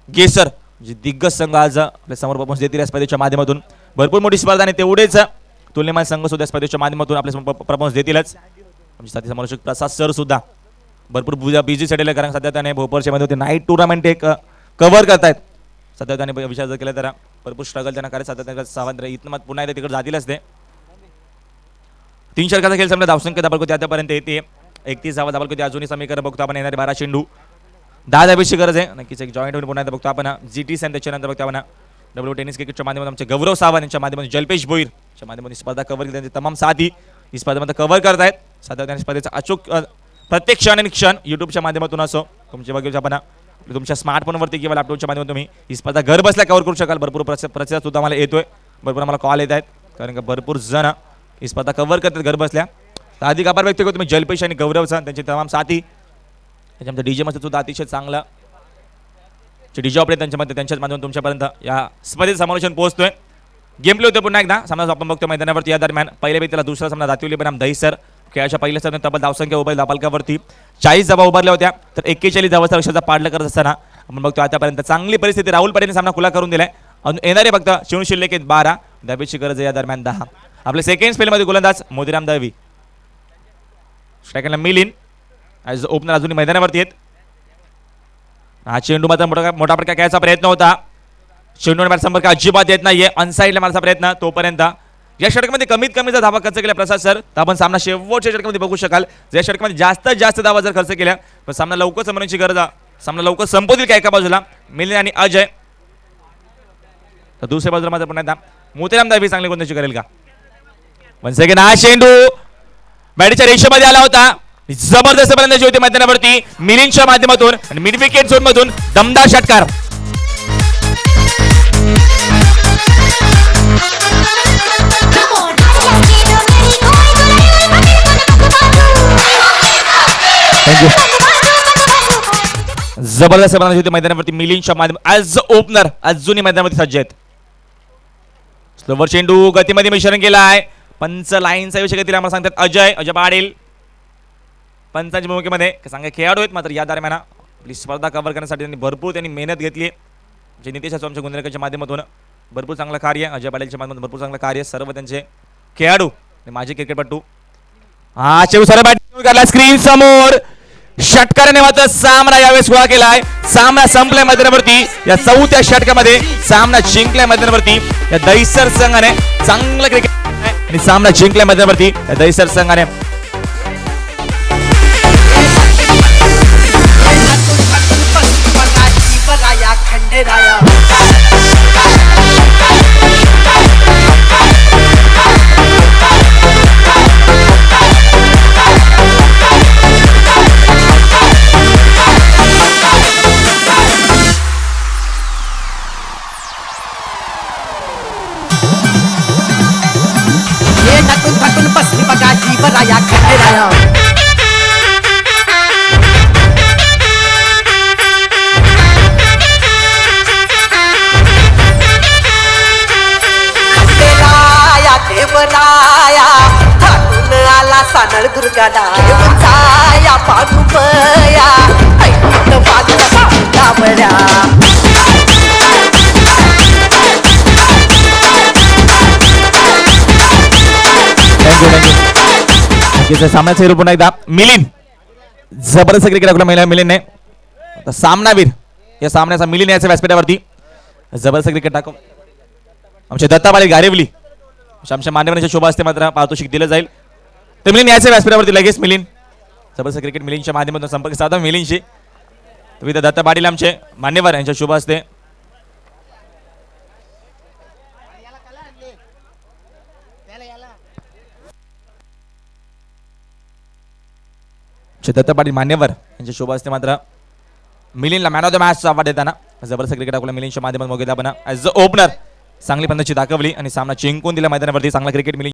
गेसर जे दिग्गज संघ आज आपल्या समोर परफॉर्मन्स देतील या स्पर्धेच्या माध्यमातून. भरपूर मोठी स्पर्धा आणि तेवढेच तुलनेमान संघ सुद्धा स्पर्धेच्या माध्यमातून आपल्या परफॉर्मन्स देतीलच. आमचे साथी समालोचक प्रसाद सर सुद्धा भरपूर बिझी शेड्यूल आहे कारण सध्या त्याने भोपाळच्या मध्ये होते नाईट टुर्नामेंट एक कव्हर करतायत. सध्या त्याने विचार जर केला तर भरपूर स्ट्रगल त्यांना करायचं. सध्या त्यांना सावंत इथं पुन्हा एकदा तिकडे जातीलच ते. 3 षटकाचा खेळ संपला. धावसंख्या दाबालकोती आतापर्यंत येते 31 धावा दाबालकोती. अजूनही समीकरण बघतो आपण. येणारे 12 चेंडू 10 धावेची गरज आहे. नक्कीच एक जॉईंट होऊन पुन्हा एकदा बघतो आपण. GT सन त्याच्यानंतर बघतो आपण डब्ल्यू टेनिस क्रिकेटच्या माध्यमातून आमचे गौरव सावंत यांच्या माध्यमातून जल्पेश भोईर च्या माध्यमातून स्पर्धा कव्हर केली. त्यांचे तमाम साथी ही स्पर्धेमध्ये कव्हर करतायत. सध्या त्यांनी स्पर्धेचा अचूक प्रत्येक क्षण आणि क्षण युट्यूबच्या माध्यमातून असो तुमच्या बघू आपण तुमच्या स्मार्टफोनवरती किंवा लॅपटॉपच्या माध्यमातून तुम्ही ही स्पर्धा घर बसल्या कव्हर करू शकाल. भरपूर प्रतिसाद सुद्धा मला येतोय. भरपूर आम्हाला कॉल येत आहेत कारण का भरपूर जण ही स्पर्धा कव्हर करतात घर बसल्या. तर अधिक आभार व्यक्त करतो तुम्ही जल्पेश आणि गौरवचा त्यांचे तमाम साथी. त्याच्यामध्ये डीजे मध्ये सुद्धा अतिशय चांगला डीजे ऑपरेट त्यांच्याच माध्यमातून तुमच्यापर्यंत या स्पर्धेचं समालोचन पोहोचतोय. गेम प्ले होते पुन्हा एकदा सामना आपण बघतो मैदानावरती. या दरम्यान पहिल्या व्यक्तीला दुसरा सामना दातिवली बनाम दहीसर खेळाच्या पहिल्या सामन्यात तब्बल धावसंख्या उभारली दाबालकावरती 40 धावा उभारल्या होत्या तर 41 धावाचा लक्षाचा पाडला करत असताना आपण बघतो आतापर्यंत चांगली परिस्थिती राहुल पाटीलने सामना खुला करून दिलाय. येणारे फक्त शिवून शिल्लक 12 धावेची गरज आहे. या दरम्यान 10 आपल्या सेकंड स्पेलमध्ये गोलंदाज मोतीराम दळवी. स्ट्रायकरला मिलिन ॲज ओपनर अजूनही मैदानावरती आहेत. हा चेंडू मात्र मोठा प्रकार खेळायचा प्रयत्न होता. चेंडूवर मला संपर्क अजिबात येत नाहीये. अनसाईडला मारण्याचा प्रयत्न तोपर्यंत या षटकामध्ये कमीत कमी जर धावा खर्च केला प्रसाद सर तर आपण सामना शेवटच्या षटकामध्ये बघू शकाल. ज्या षटकामध्ये जास्तीत जास्त धावा जर खर्च केल्या तर सामना लवकर संपण्याची गरज आहे. सामना लवकर संपवतील का एका बाजूला मिलिन आणि अजय तर दुसऱ्या बाजूला मात्र पुन्हा एकदा मोतीराम दळवी चांगली गोलंदाजी करेल का. वन सेकंड हा चेंडू बॅटीच्या रेषेमध्ये आला होता. जबरदस्त फलंदाजी होती मैदानावरती मिलिनच्या माध्यमातून आणि मिड विकेट झोन मधून दमदार षटकार. जबरदस्त फलंदाजी होती मैदानावरती मिलिनच्या माध्यमातून ॲज ओपनर अजूनही मैदानावरती सज्ज आहेत. स्लोवर चेंडू गतीमध्ये मिश्रण केला आहे. पंच लाईनचा विषय गतीला आम्हाला सांगतात अजय पाटील. पंचांच्या भूमिकेमध्ये चांगले खेळाडू आहेत मात्र या दरम्यान आपली स्पर्धा कव्हर करण्यासाठी त्यांनी भरपूर मेहनत घेतली. जे नितेश आमच्या गुंजरेकरच्या माध्यमातून भरपूर चांगलं कार्य. अजय पाटीलच्या माध्यमातून भरपूर चांगलं कार्य. सर्व त्यांचे खेळाडू माझे क्रिकेटपटू. हा चेंडू सरळ बॅटिंग करला स्क्रीन समोर. षटकाराने मात्र सामना यावेळेस गोळा केलाय. सामना संपलाय मैदानावरती. या 4थ्या षटकामध्ये सामना जिंकलाय मैदानावरती या दहीसर संघाने. चांगलं क्रिकेट आणि सामना जिंकलाय मैदानावरती या दहीसर संघाने. बसली बघा जीवराया खंडेराया. देवराया थाटून आला सानळ दुर्गाला. देवचाया पाठुपया ऐकत बाजूला डाबऱ्या. सामन्याचे रूप पुन्हा एकदा मिलिन. जबरदस्त क्रिकेट आपल्या मिलिनने सामनावीर या सामन्याचा मिलिन याच्या व्यासपीठावरती जबरदस्त क्रिकेट टाकून आमचे दत्ता पाटील गारेवली श्यामच्या मान्यवरांच्या शोभा असते मात्र पारितोषिक दिलं जाईल. तर मिलिंद यायचं व्यासपीठावरती लगेच. मिलिंद जबरदस्त क्रिकेट मिलिंदच्या माध्यमातून संपर्क साधा मिलिंदशी. तुम्ही दत्ता पाटील आमचे मान्यवर यांच्या शुभ असते. दत्ता पाटील मान्यवर यांच्या शुभ असते मात्र मिलिंदला man of the match award देताना जबरदस्त क्रिकेट आपल्या मिलिंदच्या माध्यमातून मोगे आपण ॲज अ ओपनर चांगली पंदाची दाखवली आणि सामना जिंकून दिला मैदानावरती. चांगला क्रिकेट मिलिंद